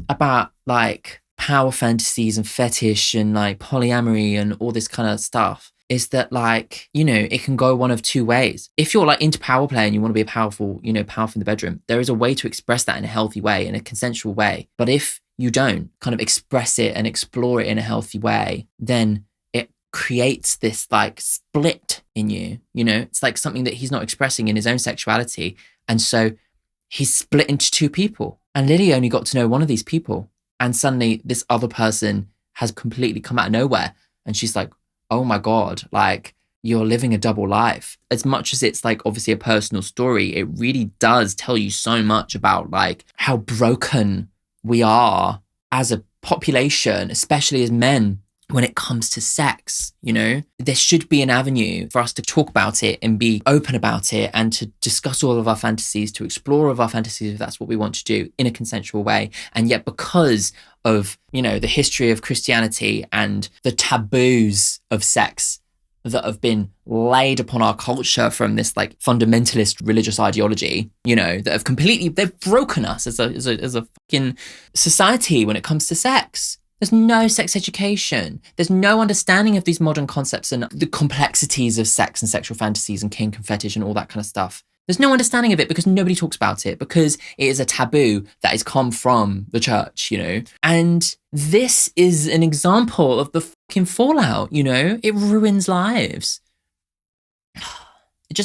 about like power fantasies and fetish and like polyamory and all this kind of stuff, is that like, you know, it can go one of two ways. If you're like into power play and you want to be powerful in the bedroom, there is a way to express that in a healthy way, in a consensual way. But if you don't kind of express it and explore it in a healthy way, then creates this like split in you, you know? It's like something that he's not expressing in his own sexuality. And so he's split into two people. And Lily only got to know one of these people. And suddenly this other person has completely come out of nowhere. And she's like, oh my God, like you're living a double life. As much as it's like obviously a personal story, it really does tell you so much about like how broken we are as a population, especially as men, when it comes to sex. You know, there should be an avenue for us to talk about it and be open about it and to discuss all of our fantasies, to explore all of our fantasies if that's what we want to do in a consensual way. And yet because of, you know, the history of Christianity and the taboos of sex that have been laid upon our culture from this like fundamentalist religious ideology, you know, that have they've broken us as a fucking society when it comes to sex. There's no sex education. There's no understanding of these modern concepts and the complexities of sex and sexual fantasies and kink and fetish and all that kind of stuff. There's no understanding of it because nobody talks about it, because it is a taboo that has come from the church, you know? And this is an example of the fucking fallout, you know? It ruins lives.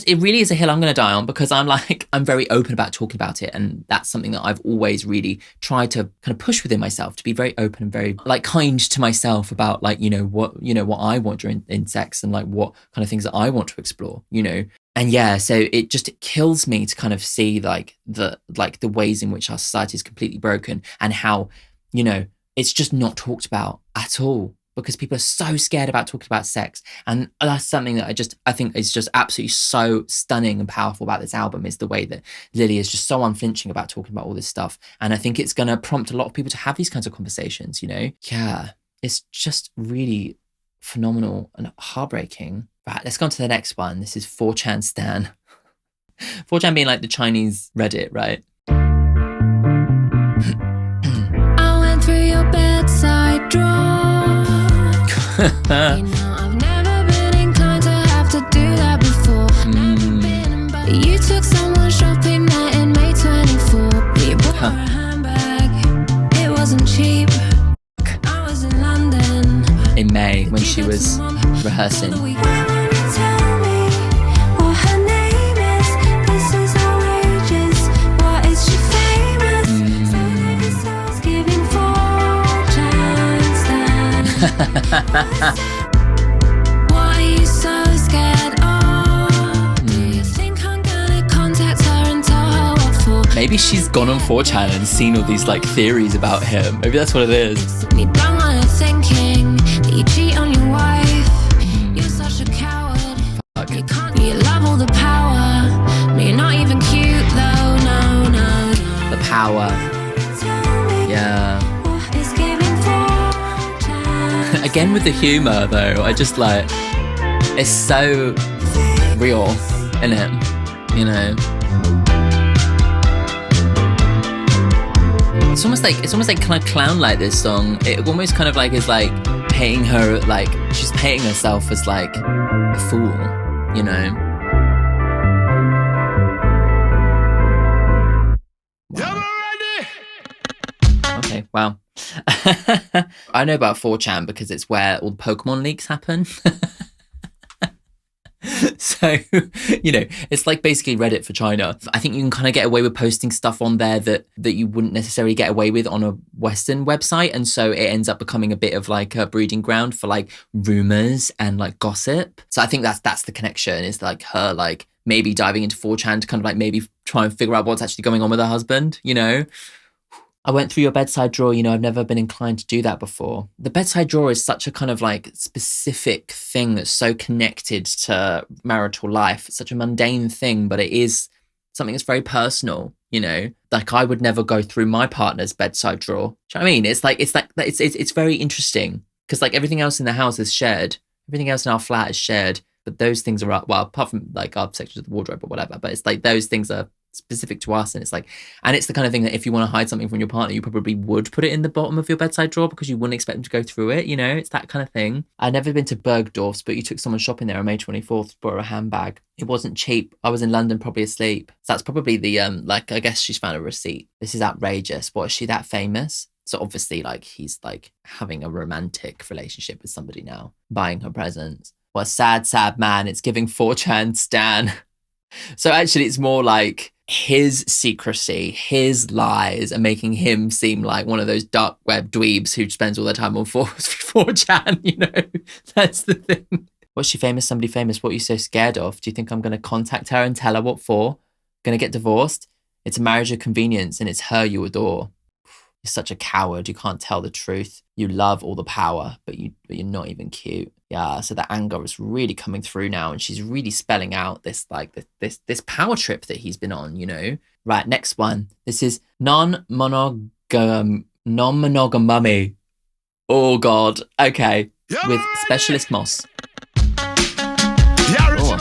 It really is a hill I'm going to die on, because I'm very open about talking about it. And that's something that I've always really tried to kind of push within myself, to be very open and very like kind to myself about like, what I want during in sex and like what kind of things that I want to explore, you know? And yeah, so it kills me to kind of see like the ways in which our society is completely broken and how, you know, it's just not talked about at all, because people are so scared about talking about sex. And that's something that I think is just absolutely so stunning and powerful about this album, is the way that Lily is just so unflinching about talking about all this stuff. And I think it's going to prompt a lot of people to have these kinds of conversations, you know? Yeah, it's just really phenomenal and heartbreaking. Right, let's go on to the next one. This is 4chan Stan. 4chan being like the Chinese Reddit, right? I went through your bedside drawer. You know, I've never been inclined to have to do that before. But you took someone shopping there in May 24. You bought her a handbag. It wasn't cheap. I was in London. May when she was rehearsing. Why are you so scared? Oh, do you think I'm gonna contact her and tell her what for? Maybe she's gone on 4chan and seen all these like theories about him. Maybe that's what it is. Me don't wanna thinking that you cheat on your wife. You're such a coward. Fuck. You love all the power. But you're not even cute though. No, no, no. The power. Yeah. It's giving 4chan. Again with the humour though, I just like, it's so real, isn't it? You know? It's almost like kind of clown like this song. It almost kind of like is like painting her, like she's painting herself as like a fool, you know? Wow. Okay, wow. I know about 4chan because it's where all the Pokemon leaks happen. So, you know, it's like basically Reddit for China. I think you can kind of get away with posting stuff on there that you wouldn't necessarily get away with on a Western website. And so it ends up becoming a bit of like a breeding ground for like rumors and like gossip. So I think that's the connection, is like her like maybe diving into 4chan to kind of like maybe try and figure out what's actually going on with her husband, you know? I went through your bedside drawer, you know, I've never been inclined to do that before. The bedside drawer is such a kind of like specific thing that's so connected to marital life. It's such a mundane thing, but it is something that's very personal, you know? Like I would never go through my partner's bedside drawer. Do you know what I mean? It's very interesting because like everything else in the house is shared. Everything else in our flat is shared, but those things are, well, apart from like our sections of the wardrobe or whatever, but it's like those things are specific to us, and it's like, and it's the kind of thing that if you want to hide something from your partner, you probably would put it in the bottom of your bedside drawer because you wouldn't expect them to go through it, you know? It's that kind of thing. I'd never been to Bergdorf's, but you took someone shopping there on May 24th to borrow a handbag. It wasn't cheap. I was in London, probably asleep. So that's probably the like, I guess she's found a receipt. This is outrageous. What, is she that famous? So obviously like he's like having a romantic relationship with somebody now, buying her presents. What a sad man. It's giving 4chan stan. So actually it's more like his secrecy, his lies are making him seem like one of those dark web dweebs who spends all their time on 4chan, you know? That's the thing. Was she famous? Somebody famous? What are you so scared of? Do you think I'm going to contact her and tell her what for? Going to get divorced? It's a marriage of convenience and it's her you adore. You're such a coward. You can't tell the truth. You love all the power, but you're not even cute. Yeah, so the anger is really coming through now, and she's really spelling out this like this power trip that he's been on, you know. Right, next one. This is non-monogamy. Oh God. Okay, with Specialist Moss. Oh.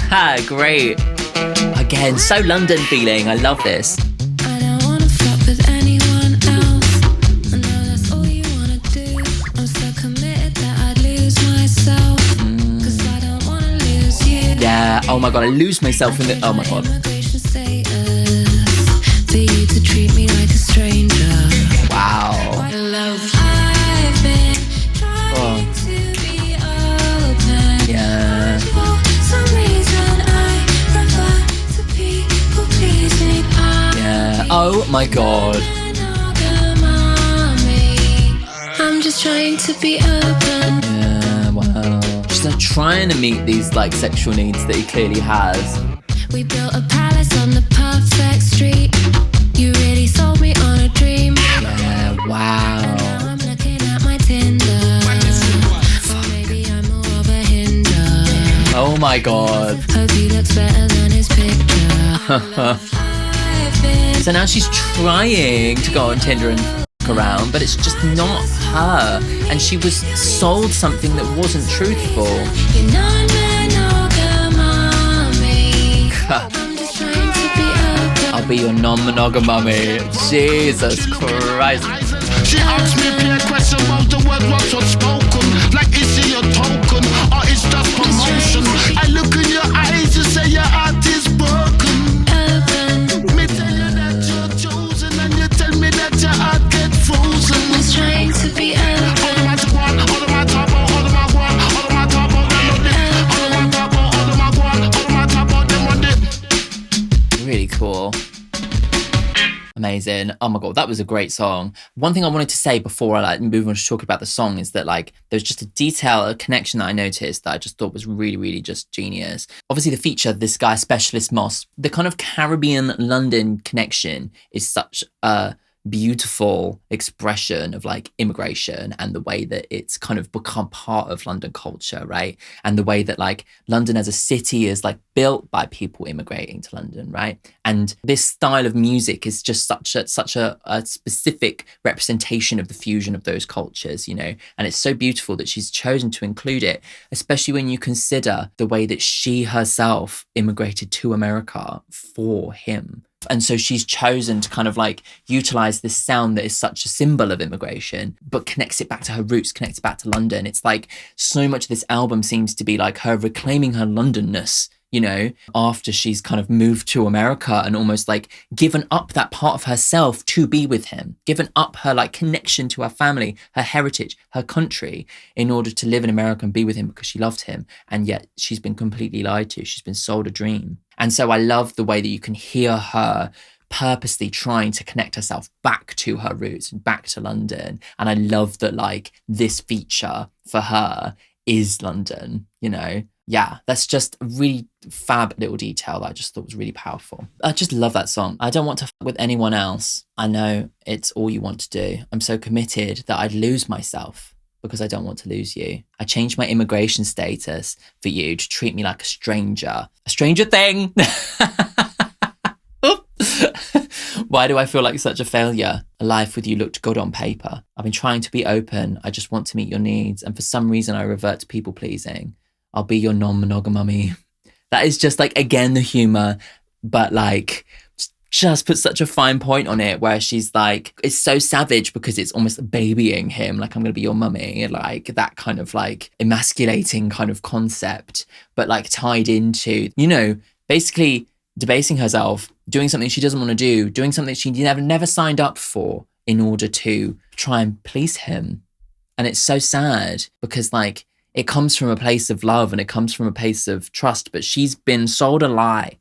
Ha, great. Again, so London feeling. I love this. I don't wanna fuck with anyone else. I know that's all you wanna do. I'm so committed that I'd lose myself. 'Cause I don't wanna lose you. Yeah. Oh my God, I lose myself in the. Oh my God. Immigration status for you to treat me like a stranger. Wow. I've been trying to be open. Yeah. For some reason I prefer to people pleasing. Yeah. Oh my God. I'm just trying to be open. Yeah. Wow. She's not trying to meet these like sexual needs that he clearly has. We built a palace on the perfect street. You really sold me on a dream. Yeah. Wow. Now I'm looking at my Tinder. Or maybe I'm more of a hinder. Oh my God. Hope he looks better than his picture. So now she's trying to go on Tinder and f*** around, but it's just not her. And she was sold something that wasn't truthful. You're non-monogamy. I'm just trying to be open. I'll be your non-monogamy. Jesus Christ. She asked me a question about the word what's unspoken. Like, is it your token or is just promotion? I look in your eyes, you say your heart is broken. Me tell you that you're chosen, and you tell me that your heart get frozen. Just trying to be open. Automatic one, amazing. Oh my God, that was a great song. One thing I wanted to say before I like move on to talk about the song is that like there's just a detail, a connection that I noticed that I just thought was really, really just genius. Obviously the feature, this guy, Specialist Moss, the kind of Caribbean London connection is such a beautiful expression of like immigration and the way that it's kind of become part of London culture, right? And the way that like London as a city is like built by people immigrating to London, right? And this style of music is just such a specific representation of the fusion of those cultures, you know? And it's so beautiful that she's chosen to include it, especially when you consider the way that she herself immigrated to America for him. And so she's chosen to kind of like utilize this sound that is such a symbol of immigration, but connects it back to her roots, connects it back to London. It's like so much of this album seems to be like her reclaiming her Londonness, you know, after she's kind of moved to America and almost like given up that part of herself to be with him, given up her like connection to her family, her heritage, her country in order to live in America and be with him because she loved him. And yet she's been completely lied to. She's been sold a dream. And so I love the way that you can hear her purposely trying to connect herself back to her roots and back to London. And I love that like this feature for her is London, you know? Yeah, that's just a really fab little detail that I just thought was really powerful. I just love that song. I don't want to f with anyone else. I know it's all you want to do. I'm so committed that I'd lose myself because I don't want to lose you. I changed my immigration status for you to treat me like a stranger. A stranger thing! Why do I feel like such a failure? A life with you looked good on paper. I've been trying to be open. I just want to meet your needs. And for some reason, I revert to people pleasing. I'll be your non-monogamy. That is just like, again, the humor, but like just put such a fine point on it where she's like, it's so savage because it's almost babying him. Like, I'm going to be your mummy. Like that kind of like emasculating kind of concept, but like tied into, you know, basically debasing herself, doing something she doesn't want to do, doing something she never signed up for in order to try and please him. And it's so sad because like, it comes from a place of love and it comes from a place of trust, but she's been sold a lie,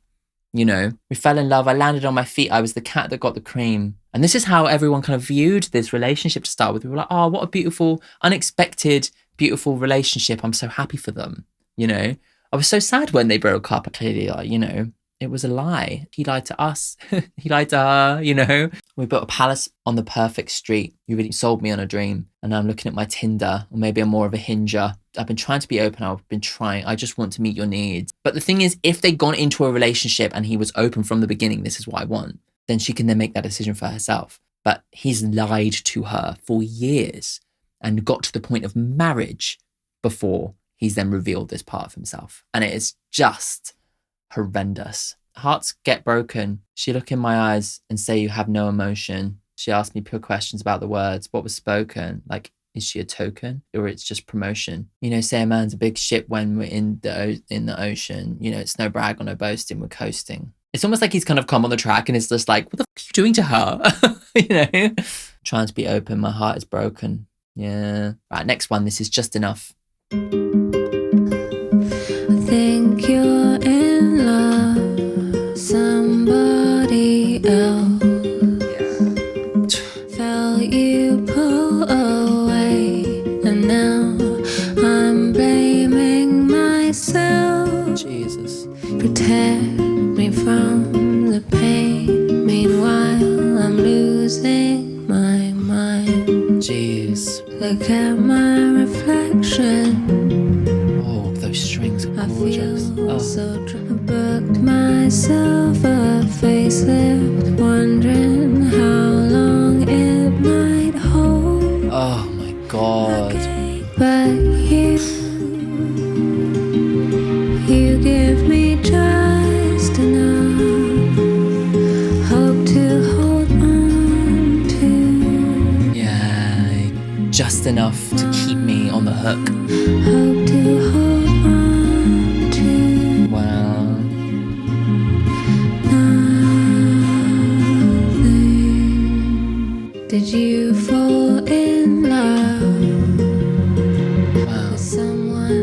you know? We fell in love, I landed on my feet, I was the cat that got the cream. And this is how everyone kind of viewed this relationship to start with. We were like, oh, what a beautiful, unexpected, beautiful relationship. I'm so happy for them, you know? I was so sad when they broke up. Clearly, like, you know, it was a lie. He lied to us. He lied to her, you know? We built a palace on the perfect street. You really sold me on a dream. And now I'm looking at my Tinder, or maybe I'm more of a Hinger. I've been trying to be open. I've been trying. I just want to meet your needs. But the thing is, if they'd gone into a relationship and he was open from the beginning, this is what I want, then she can then make that decision for herself. But he's lied to her for years and got to the point of marriage before he's then revealed this part of himself. And it is just horrendous. Hearts get broken. She look in my eyes and say you have no emotion. She asked me pure questions about the words. What was spoken? Like, is she a token or it's just promotion? You know, say a man's a big ship when we're in the ocean. You know, it's no brag or no boasting. We're coasting. It's almost like he's kind of come on the track and it's just like, what the f are you doing to her? You know, trying to be open. My heart is broken. Yeah. Right. Next one. This is Just Enough. I think you're in love, somebody else. Felt you pull away, and now I'm blaming myself. Jesus. Protect me from the pain. Meanwhile, I'm losing my mind. Jeez. Look at my reflection. Oh, those strings are I gorgeous. feel Oh. so drunk. I booked myself a facelift, wondering how long it might hold. Oh my God. But you give me just enough hope to hold on to. Yeah, just enough to keep me on the hook. Hope to hold on to. Wow. Nothing. Did you fall in love Wow. with someone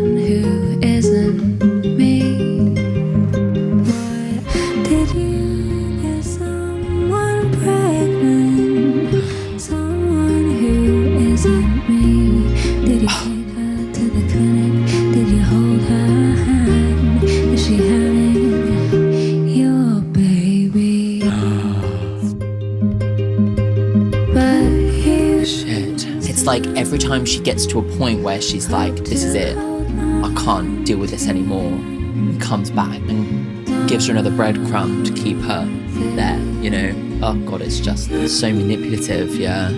like every time she gets to a point where she's like, this is it, I can't deal with this anymore, he comes back and gives her another breadcrumb to keep her there, you know. Oh God, it's just so manipulative, yeah.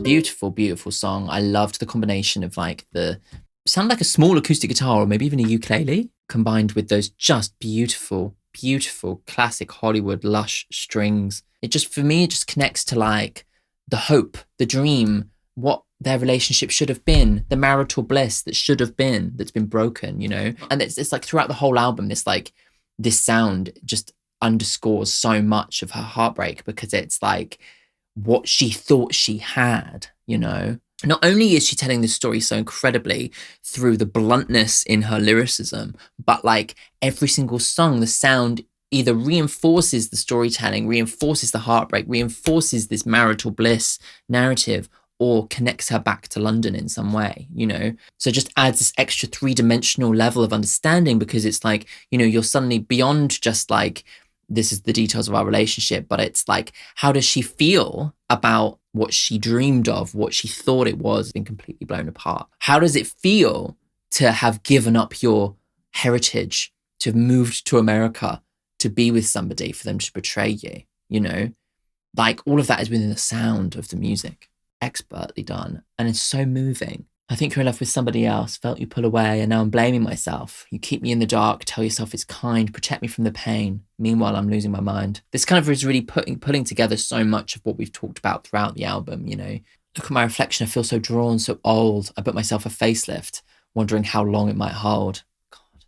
Beautiful, beautiful song. I loved the combination of like sound like a small acoustic guitar or maybe even a ukulele combined with those just beautiful, beautiful classic Hollywood lush strings. It just, for me, it just connects to like the hope, the dream, what their relationship should have been, the marital bliss that should have been, that's been broken, you know? And it's like throughout the whole album, this sound just underscores so much of her heartbreak because it's like what she thought she had, you know? Not only is she telling this story so incredibly through the bluntness in her lyricism, but like every single song, the sound either reinforces the storytelling, reinforces the heartbreak, reinforces this marital bliss narrative, or connects her back to London in some way, you know? So it just adds this extra three-dimensional level of understanding because it's like, you know, you're suddenly beyond just like, this is the details of our relationship, but it's like, how does she feel about what she dreamed of, what she thought it was, been completely blown apart? How does it feel to have given up your heritage, to have moved to America, to be with somebody, for them to betray you, you know? Like all of that is within the sound of the music. Expertly done. And it's so moving. I think you're in love with somebody else, felt you pull away, and now I'm blaming myself. You keep me in the dark, tell yourself it's kind, protect me from the pain. Meanwhile, I'm losing my mind. This kind of is really pulling together so much of what we've talked about throughout the album, you know. Look at my reflection, I feel so drawn, so old. I put myself a facelift, wondering how long it might hold. God.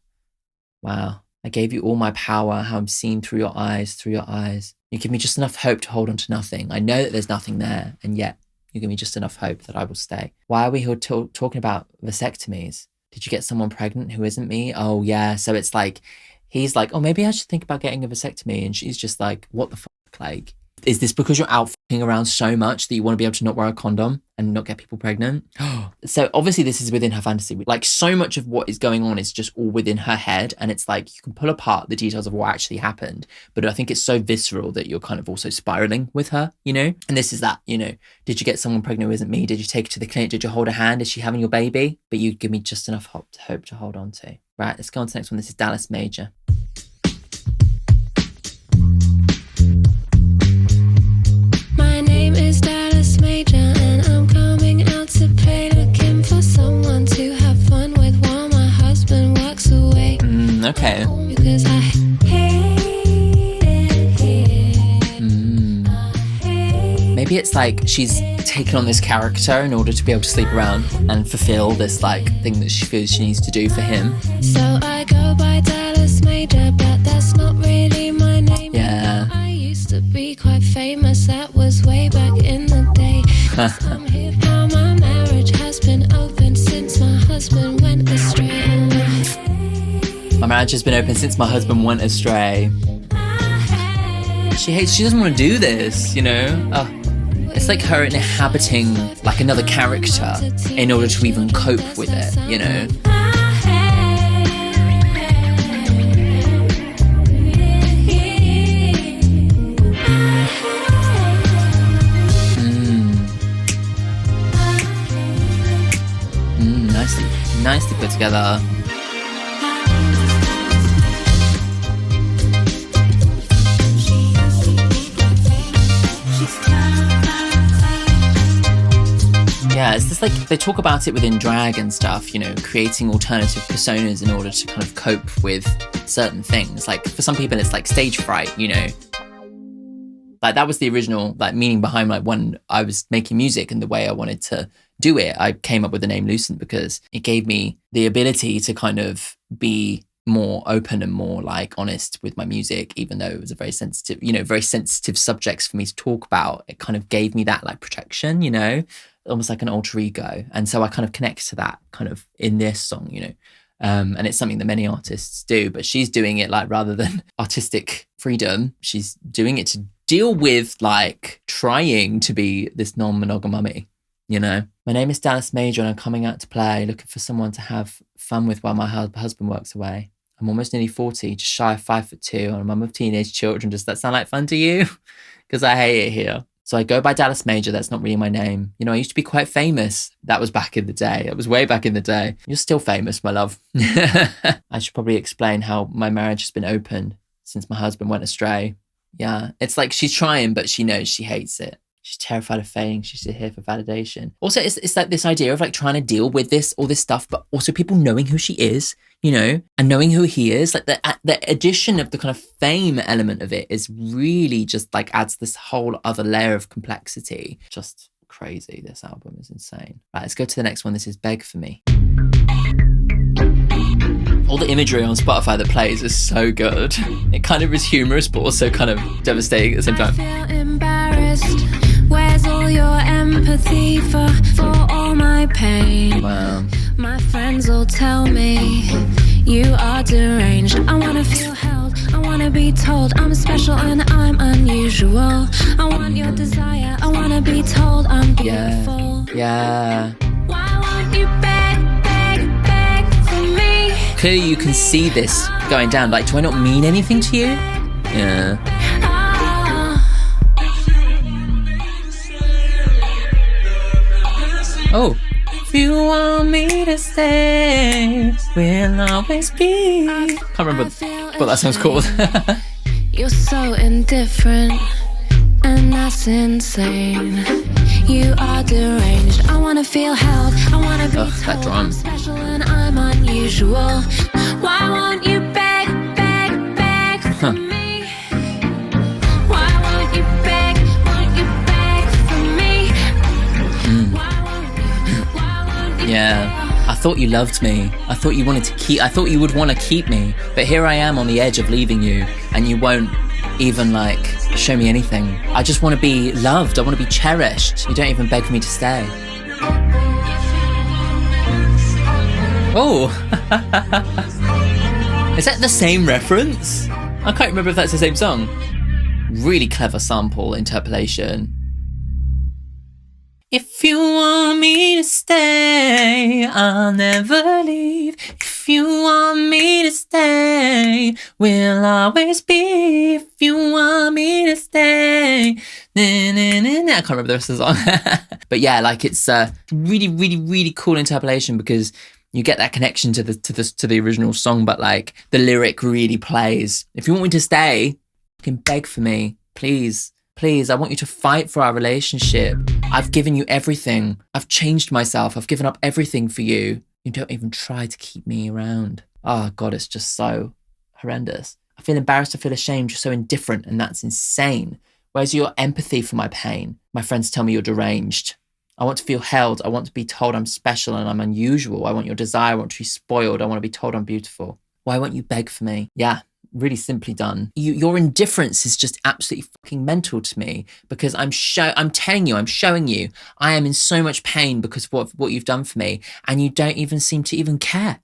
Wow. I gave you all my power, how I'm seen through your eyes, through your eyes. You give me just enough hope to hold on to nothing. I know that there's nothing there, and yet you give me just enough hope that I will stay. Why are we here talking about vasectomies? Did you get someone pregnant who isn't me? Oh, yeah. So it's like, he's like, oh, maybe I should think about getting a vasectomy. And she's just like, what the fuck? Like, is this because you're out fucking around so much that you want to be able to not wear a condom and not get people pregnant? So obviously this is within her fantasy. Like so much of what is going on is just all within her head. And it's like, you can pull apart the details of what actually happened. But I think it's so visceral that you're kind of also spiraling with her, you know? And this is that, you know, did you get someone pregnant who isn't me? Did you take her to the clinic? Did you hold her hand? Is she having your baby? But you give me just enough hope to hold on to. Right, let's go on to the next one. This is Dallas Major. Major, and I'm coming out to play, looking for someone to have fun with while my husband walks away. Okay. Because I hate it here. Maybe it's like she's taken on this character in order to be able to sleep around and fulfill this like thing that she feels she needs to do for him. So I go by Dallas Major, but that's not really my name. Yeah. I used to be quite famous, that was way back in the day. I'm here now, my marriage has been open since my husband went astray. My marriage has been open since my husband went astray. She doesn't want to do this, you know? It's like her inhabiting like another character in order to even cope with it, you know? Nicely put together. Yeah, it's just like they talk about it within drag and stuff, you know, creating alternative personas in order to kind of cope with certain things. Like for some people it's like stage fright, you know. Like that was the original like meaning behind like when I was making music and the way I wanted to do it. I came up with the name Lucent because it gave me the ability to kind of be more open and more like honest with my music, even though it was a very sensitive subjects for me to talk about. It kind of gave me that like protection, you know, almost like an alter ego. And so I kind of connect to that kind of in this song, you know. And it's something that many artists do, but she's doing it like rather than artistic freedom, she's doing it to deal with like trying to be this non-monogamy, you know. My name is Dallas Major and I'm coming out to play, looking for someone to have fun with while my husband works away. I'm almost nearly 40, just shy of 5'2", and I'm a mum of teenage children. Does that sound like fun to you? Because I hate it here. So I go by Dallas Major. That's not really my name. You know, I used to be quite famous. That was back in the day. It was way back in the day. You're still famous, my love. I should probably explain how my marriage has been open since my husband went astray. Yeah, it's like she's trying, but she knows she hates it. She's terrified of failing. She's here for validation. Also, it's like this idea of like trying to deal with all this stuff, but also people knowing who she is, you know, and knowing who he is. Like the addition of the kind of fame element of it is really just like adds this whole other layer of complexity. Just crazy. This album is insane. Right, let's go to the next one. This is Beg For Me. All the imagery on Spotify that plays is so good. It kind of is humorous, but also kind of devastating at the same time. I feel embarrassed. Where's all your empathy for all my pain? Wow. My friends all tell me you are deranged. I wanna feel held. I wanna be told I'm special and I'm unusual. I want your desire. I wanna be told I'm beautiful. Yeah. Why won't you beg for me? Clearly you can see this going down. Like, do I not mean anything to you? Yeah. Oh. If you want me to stay, we'll always be. Can't remember what that song's called. You're so indifferent, and that's insane. You are deranged. I wanna feel held. I wanna be Ugh, that told drum. I'm special and I'm unusual. Why won't you beg for me? Why won't you beg for me? Why won't you? Yeah. I thought you loved me. I thought you would want to keep me. But here I am on the edge of leaving you, and you won't even like show me anything. I just want to be loved. I want to be cherished. You don't even beg for me to stay. Oh. Is that the same reference? I can't remember if that's the same song. Really clever sample interpolation. If you want me to stay, I'll never leave. If you want me to stay, we'll always be. If you want me to stay, na, na, na, na. I can't remember the rest of the song. But yeah, like it's a really, really, really cool interpolation because you get that connection to the original song, but like the lyric really plays. If you want me to stay, you can beg for me, please. Please, I want you to fight for our relationship. I've given you everything. I've changed myself. I've given up everything for you. You don't even try to keep me around. Oh God, it's just so horrendous. I feel embarrassed. I feel ashamed. You're so indifferent, and that's insane. Where's your empathy for my pain? My friends tell me you're deranged. I want to feel held. I want to be told I'm special and I'm unusual. I want your desire. I want to be spoiled. I want to be told I'm beautiful. Why won't you beg for me? Yeah. Really simply done. Your indifference is just absolutely fucking mental to me because I'm showing you, I am in so much pain because of what you've done for me, and you don't even seem to even care,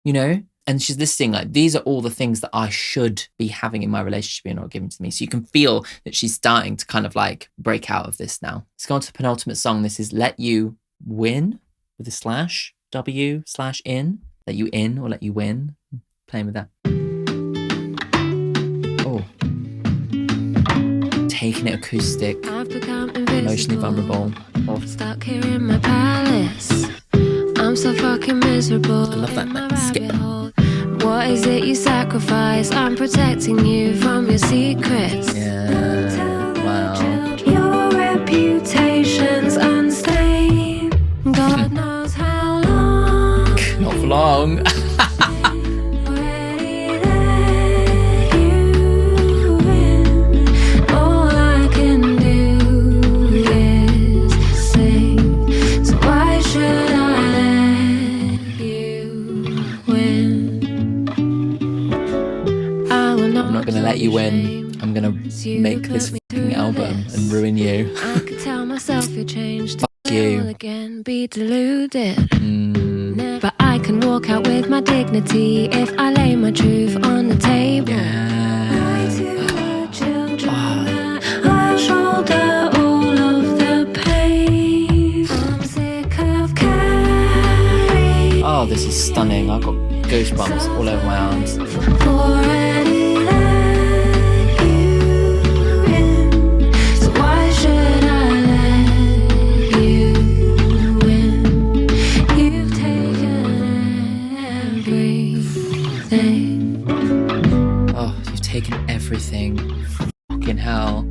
you know? And she's listing like, these are all the things that I should be having in my relationship you're not giving to me. So you can feel that she's starting to kind of like break out of this now. Let's go on to the penultimate song. This is Let You Win with a slash, W/in. Let you in or let you win. Playing with that. Taking it acoustic, emotionally vulnerable. Stuck here in my palace. I'm so fucking miserable. I love that skip. What is it you sacrifice? I'm protecting you from your secrets. Yeah, wow. Your reputation's unstained. God knows how long. Not for long. Let you win. I'm gonna make this fucking album and ruin you. I could tell myself you changed. Fuck you. Again, be deluded. But I can walk out with my dignity if I lay my truth on the table. I shoulder all of the pain. I'm sick of carrying. Oh, this is stunning. I've got goosebumps all over my arms. Already let you in, so why should I let you in? You've taken everything. Oh, you've taken everything. Fucking hell.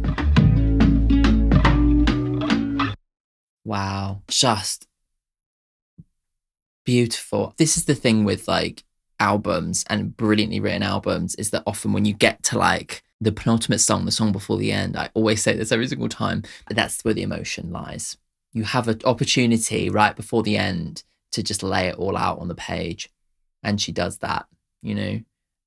Wow. Just beautiful. This is the thing with like albums and brilliantly written albums, is that often when you get to like the penultimate song, the song before the end, I always say this every single time, but that's where the emotion lies. You have an opportunity right before the end to just lay it all out on the page. And she does that, you know,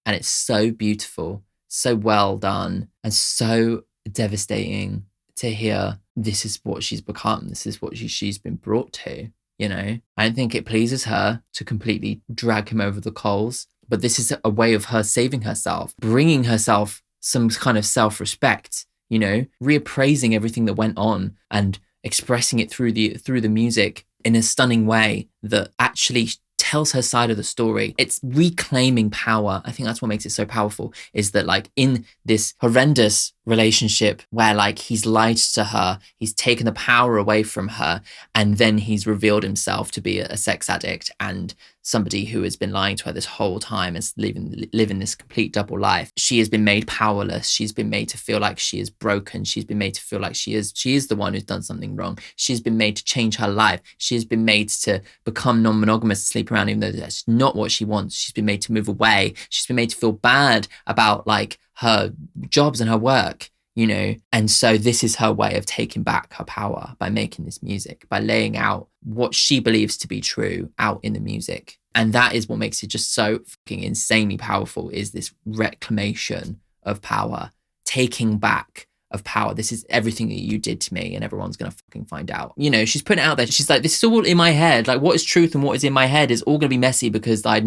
and it's so beautiful, so well done, and so devastating to hear this is what she's become. This is what she's been brought to, you know. I don't think it pleases her to completely drag him over the coals, but this is a way of her saving herself, bringing herself some kind of self-respect, you know, reappraising everything that went on and expressing it through the music in a stunning way that actually tells her side of the story. It's reclaiming power. I think that's what makes it so powerful, is that like in this horrendous relationship where like he's lied to her, he's taken the power away from her, and then he's revealed himself to be a sex addict and somebody who has been lying to her this whole time and living this complete double life. She has been made powerless. She's been made to feel like she is broken. She's been made to feel like she is the one who's done something wrong. She's been made to change her life. She has been made to become non-monogamous, to sleep around, even though that's not what she wants. She's been made to move away. She's been made to feel bad about like her jobs and her work, you know. And so this is her way of taking back her power by making this music, by laying out what she believes to be true out in the music. And that is what makes it just so fucking insanely powerful, is this reclamation of power, taking back of power. This is everything that you did to me and everyone's going to fucking find out. You know, she's putting it out there. She's like, this is all in my head. Like what is truth and what is in my head is all going to be messy because I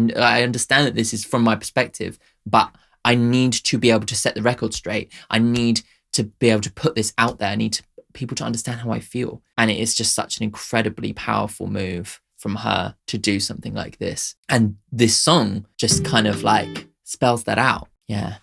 understand that this is from my perspective, but I need to be able to set the record straight. I need to be able to put this out there. I need people to understand how I feel. And it is just such an incredibly powerful move from her to do something like this. And this song just kind of like spells that out. Yeah.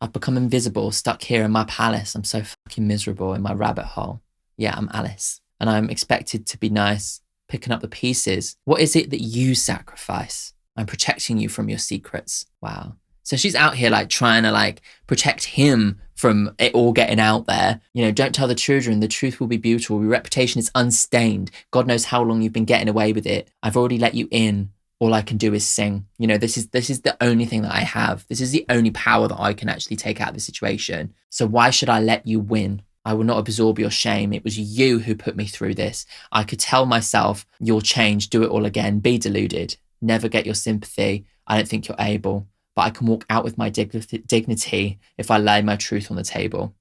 I've become invisible, stuck here in my palace. I'm so fucking miserable in my rabbit hole. Yeah, I'm Alice. And I'm expected to be nice, picking up the pieces. What is it that you sacrifice? I'm protecting you from your secrets. Wow. So she's out here like trying to like protect him from it all getting out there. You know, don't tell the children. The truth will be beautiful. Your reputation is unstained. God knows how long you've been getting away with it. I've already let you in. All I can do is sing. You know, this is the only thing that I have. This is the only power that I can actually take out of the situation. So why should I let you win? I will not absorb your shame. It was you who put me through this. I could tell myself, you'll change, do it all again, be deluded, never get your sympathy. I don't think you're able. But I can walk out with my dignity if I lay my truth on the table.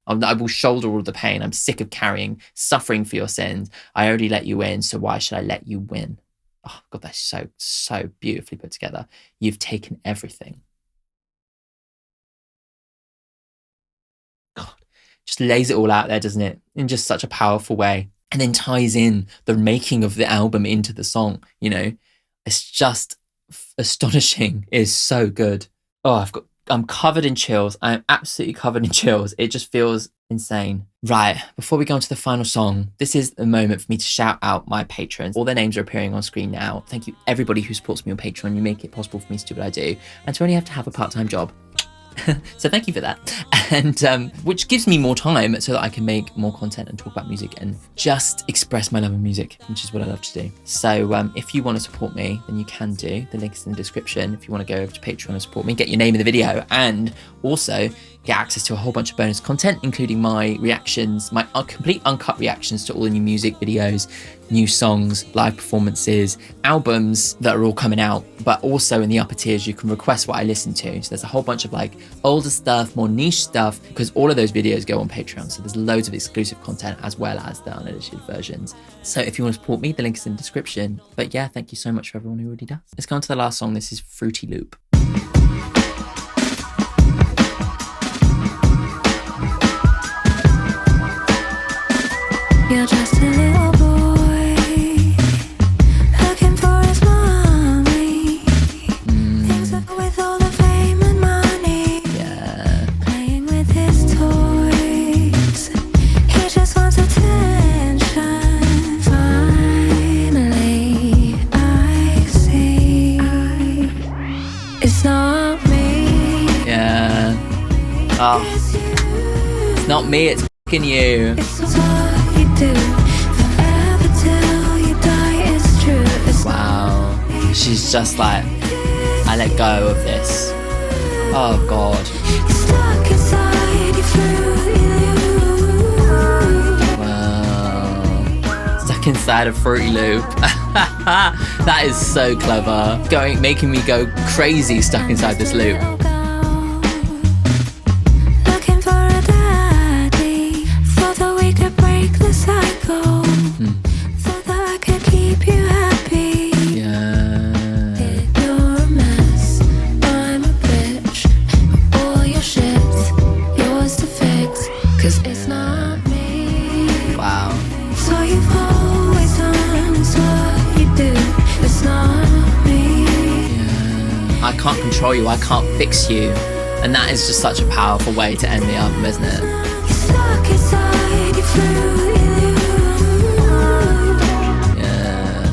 I will shoulder all the pain. I'm sick of suffering for your sins. I already let you in, so why should I let you win? Oh, God, that's so beautifully put together. You've taken everything. God, just lays it all out there, doesn't it? In just such a powerful way. And then ties in the making of the album into the song, you know? It's just astonishing. It is so good. Oh, I'm covered in chills. I'm absolutely covered in chills. It just feels insane. Right, before we go on to the final song, this is the moment for me to shout out my patrons. All their names are appearing on screen now. Thank you everybody who supports me on Patreon. You make it possible for me to do what I do and to only have to have a part-time job. So thank you for that. And which gives me more time so that I can make more content and talk about music and just express my love of music, which is what I love to do. So if you want to support me, then you can do. The link is in the description. If you want to go over to Patreon and support me, get your name in the video, and also get access to a whole bunch of bonus content, including my reactions, my complete uncut reactions to all the new music videos, new songs, live performances, albums that are all coming out. But also in the upper tiers, you can request what I listen to. So there's a whole bunch of like older stuff, more niche stuff, because all of those videos go on Patreon. So there's loads of exclusive content as well as the unedited versions. So if you want to support me, the link is in the description. But yeah, thank you so much for everyone who already does. Let's go on to the last song. This is Fruity Loop. You're just a little boy looking for his mommy. me, it's fucking you. It's what you do. Forever till you die, it's true. It's Wow. She's just like, I let go of this. Oh God. You're stuck inside your Fruity Loop. Wow. Stuck inside a Fruity Loop. That is so clever. Making me go crazy stuck inside this loop. Looking for a daddy. Thought that we could break the cycle. Thought that I could keep you happy. Yeah. You're a mess, I'm a bitch. All your shit's yours to fix. 'Cause it's not me. Wow. So you've always done is what you do. It's not me. I can't control you. I can't fix you. And that is just such a powerful way to end the album, isn't it? You're stuck inside your Fruity Loop. Yeah.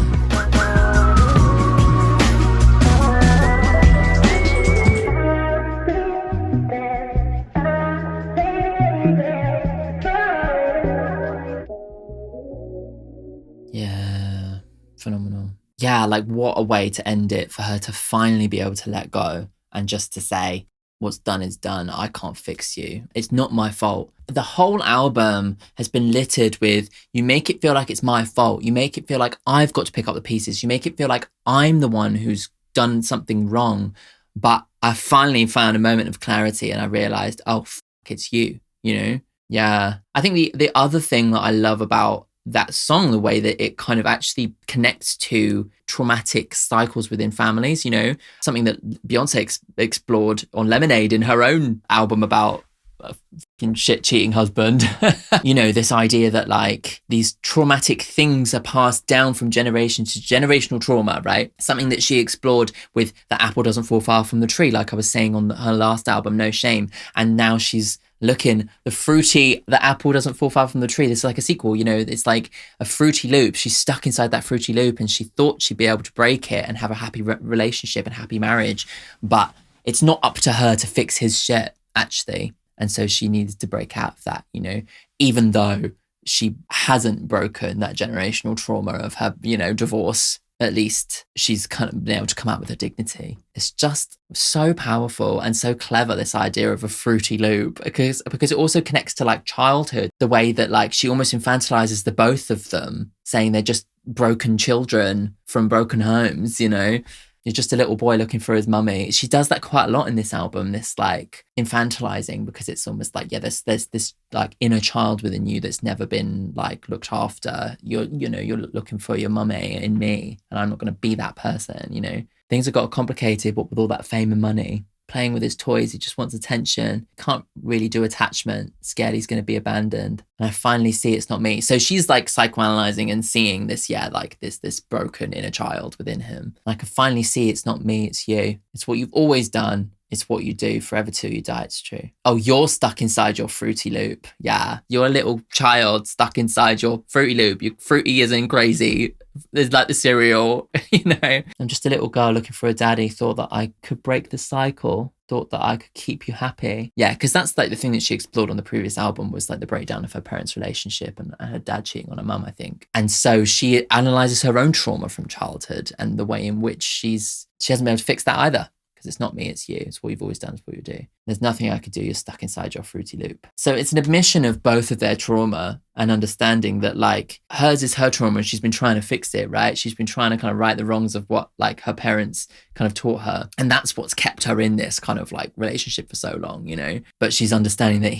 Yeah. Phenomenal. Yeah, like what a way to end it, for her to finally be able to let go and just to say, what's done is done. I can't fix you. It's not my fault. The whole album has been littered with, you make it feel like it's my fault. You make it feel like I've got to pick up the pieces. You make it feel like I'm the one who's done something wrong. But I finally found a moment of clarity and I realized, oh, it's you, you know? Yeah. I think the other thing that I love about that song, the way that it kind of actually connects to traumatic cycles within families, you know, something that Beyonce explored on Lemonade in her own album about a fucking shit cheating husband. You know, this idea that like these traumatic things are passed down from generation to generational trauma, right? Something that she explored with The Apple Doesn't Fall Far from the Tree, like I was saying on her last album, No Shame. And now she's looking, The Apple Doesn't Fall Far from the Tree. This is like a sequel, you know, it's like a fruity loop. She's stuck inside that fruity loop and she thought she'd be able to break it and have a happy relationship and happy marriage. But it's not up to her to fix his shit, actually. And so she needed to break out of that, you know, even though she hasn't broken that generational trauma of her, you know, divorce. At least she's kind of been able to come out with her dignity. It's just so powerful and so clever, this idea of a fruity loop, because it also connects to like childhood, the way that like she almost infantilizes the both of them, saying they're just broken children from broken homes, you know. You're just a little boy looking for his mummy. She does that quite a lot in this album, this like infantilizing, because it's almost like, yeah, there's this like inner child within you that's never been like looked after. You're looking for your mummy in me, and I'm not going to be that person, you know. Things have got complicated, what with all that fame and money. Playing with his toys, he just wants attention. Can't really do attachment. Scared he's going to be abandoned. And I finally see it's not me. So she's like psychoanalyzing and seeing this, yeah, like this broken inner child within him. And I can finally see it's not me, it's you. It's what you've always done. It's what you do forever till you die. It's true. Oh, you're stuck inside your fruity loop. Yeah, you're a little child stuck inside your fruity loop. Your fruity isn't crazy. There's like the cereal, you know. I'm just a little girl looking for a daddy. Thought that I could break the cycle. Thought that I could keep you happy. Yeah, because that's like the thing that she explored on the previous album, was like the breakdown of her parents' relationship and her dad cheating on her mum, I think. And so she analyzes her own trauma from childhood and the way in which she hasn't been able to fix that either. Because it's not me, it's you. It's what you've always done, it's what you do. There's nothing I could do. You're stuck inside your fruity loop. So it's an admission of both of their trauma and understanding that like hers is her trauma and she's been trying to fix it, right? She's been trying to kind of right the wrongs of what like her parents kind of taught her. And that's what's kept her in this kind of like relationship for so long, you know? But she's understanding that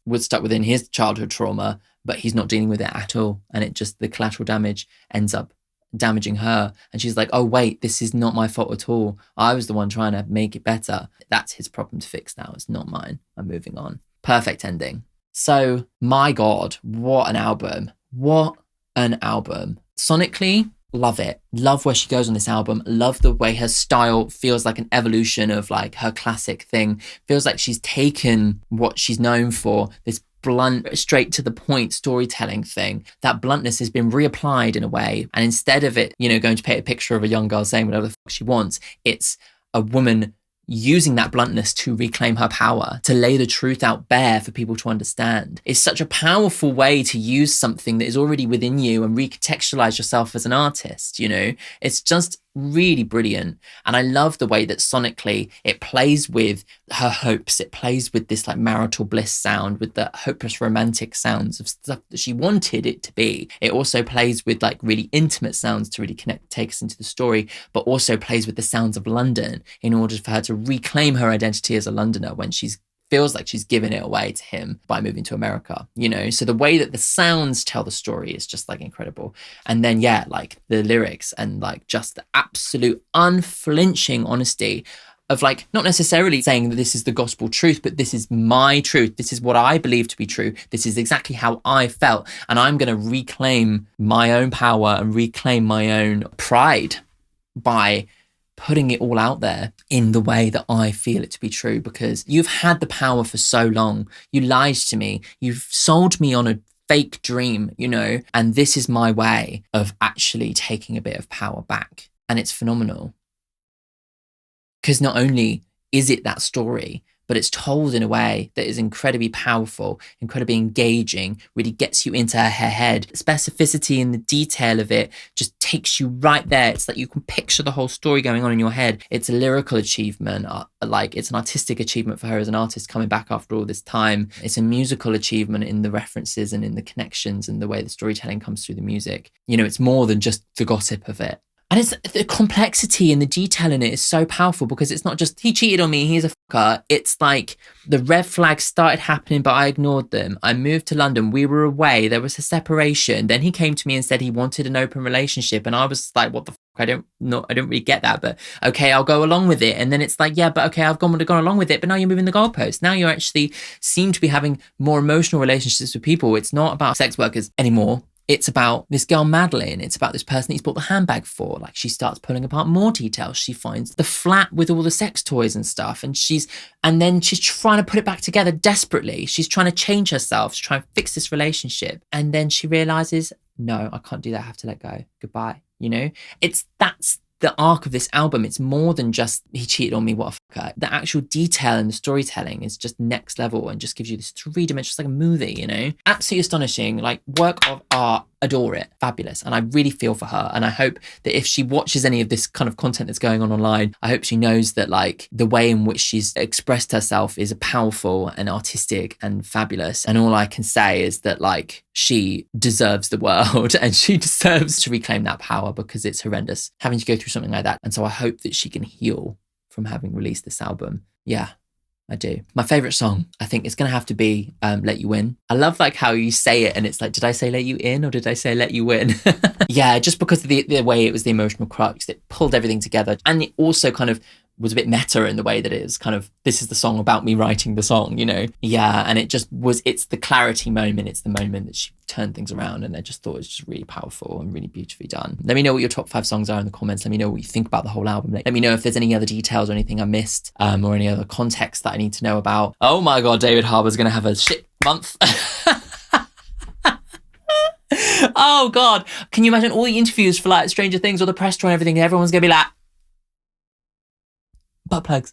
was stuck within his childhood trauma, but he's not dealing with it at all. And it just, the collateral damage ends up damaging her, and she's like, oh wait, this is not my fault at all. I was the one trying to make it better. That's his problem to fix now. It's not mine. I'm moving on. Perfect ending. So my God, what an album. What an album. Sonically, love it. Love where she goes on this album. Love the way her style feels like an evolution of like her classic thing. Feels like she's taken what she's known for, this blunt, straight to the point storytelling thing. That bluntness has been reapplied in a way. And instead of it, you know, going to paint a picture of a young girl saying whatever the fuck she wants, it's a woman using that bluntness to reclaim her power, to lay the truth out bare for people to understand. It's such a powerful way to use something that is already within you and recontextualize yourself as an artist, you know? It's just really brilliant. And I love the way that sonically it plays with her hopes. It plays with this like marital bliss sound, with the hopeless romantic sounds of stuff that she wanted it to be. It also plays with like really intimate sounds to really take us into the story, but also plays with the sounds of London in order for her to reclaim her identity as a Londoner when she's feels like she's given it away to him by moving to America, you know? So the way that the sounds tell the story is just like incredible. And then, yeah, like the lyrics and like just the absolute unflinching honesty of like, not necessarily saying that this is the gospel truth, but this is my truth. This is what I believe to be true. This is exactly how I felt. And I'm going to reclaim my own power and reclaim my own pride by putting it all out there in the way that I feel it to be true, because you've had the power for so long. You lied to me. You've sold me on a fake dream, you know, and this is my way of actually taking a bit of power back. And it's phenomenal. Because not only is it that story, but it's told in a way that is incredibly powerful, incredibly engaging, really gets you into her head. Specificity and the detail of it just takes you right there. It's like you can picture the whole story going on in your head. It's a lyrical achievement, like it's an artistic achievement for her as an artist coming back after all this time. It's a musical achievement in the references and in the connections and the way the storytelling comes through the music. You know, it's more than just the gossip of it. And it's the complexity and the detail in it is so powerful, because it's not just, he cheated on me, he's a fucker. It's like the red flags started happening, but I ignored them. I moved to London. We were away. There was a separation. Then he came to me and said he wanted an open relationship. And I was like, what the fuck? I don't really get that, but okay, I'll go along with it. And then it's like, yeah, but okay, I've gone along with it, but now you're moving the goalposts. Now you actually seem to be having more emotional relationships with people. It's not about sex workers anymore. It's about this girl, Meline. It's about this person he's bought the handbag for. Like, she starts pulling apart more details. She finds the flat with all the sex toys and stuff. And then she's trying to put it back together desperately. She's trying to change herself. She's trying to fix this relationship. And then she realizes, no, I can't do that. I have to let go. Goodbye. You know, that's the arc of this album. It's more than just he cheated on me, what a fucker. The actual detail and the storytelling is just next level and just gives you this 3 dimensions, like a movie, you know? Absolutely astonishing, like work of art. Adore it. Fabulous. And I really feel for her. And I hope that if she watches any of this kind of content that's going on online, I hope she knows that like the way in which she's expressed herself is powerful and artistic and fabulous. And all I can say is that like she deserves the world and she deserves to reclaim that power, because it's horrendous having to go through something like that. And so I hope that she can heal from having released this album. Yeah. I do. My favourite song, I think, is going to have to be Let You In. I love like how you say it and it's like, did I say let you in or did I say let you win? Yeah, just because of the way it was the emotional crux, it pulled everything together. And it also kind of was a bit meta in the way that it is kind of, this is the song about me writing the song, you know? Yeah, and it just was, it's the clarity moment. It's the moment that she turned things around, and I just thought it was just really powerful and really beautifully done. Let me know what your top 5 songs are in the comments. Let me know what you think about the whole album. Let me know if there's any other details or anything I missed, or any other context that I need to know about. Oh my God, David Harbour's going to have a shit month. Oh God. Can you imagine all the interviews for like Stranger Things or the press tour and everything? Everyone's going to be like, butt plugs.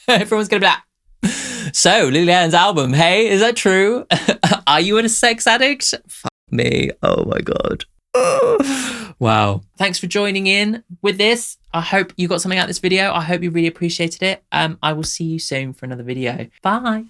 Everyone's going to be like, so Lilianne's album, hey, is that true? Are you a sex addict? Fuck me. Oh my God. Wow. Thanks for joining in with this. I hope you got something out of this video. I hope you really appreciated it. I will see you soon for another video. Bye.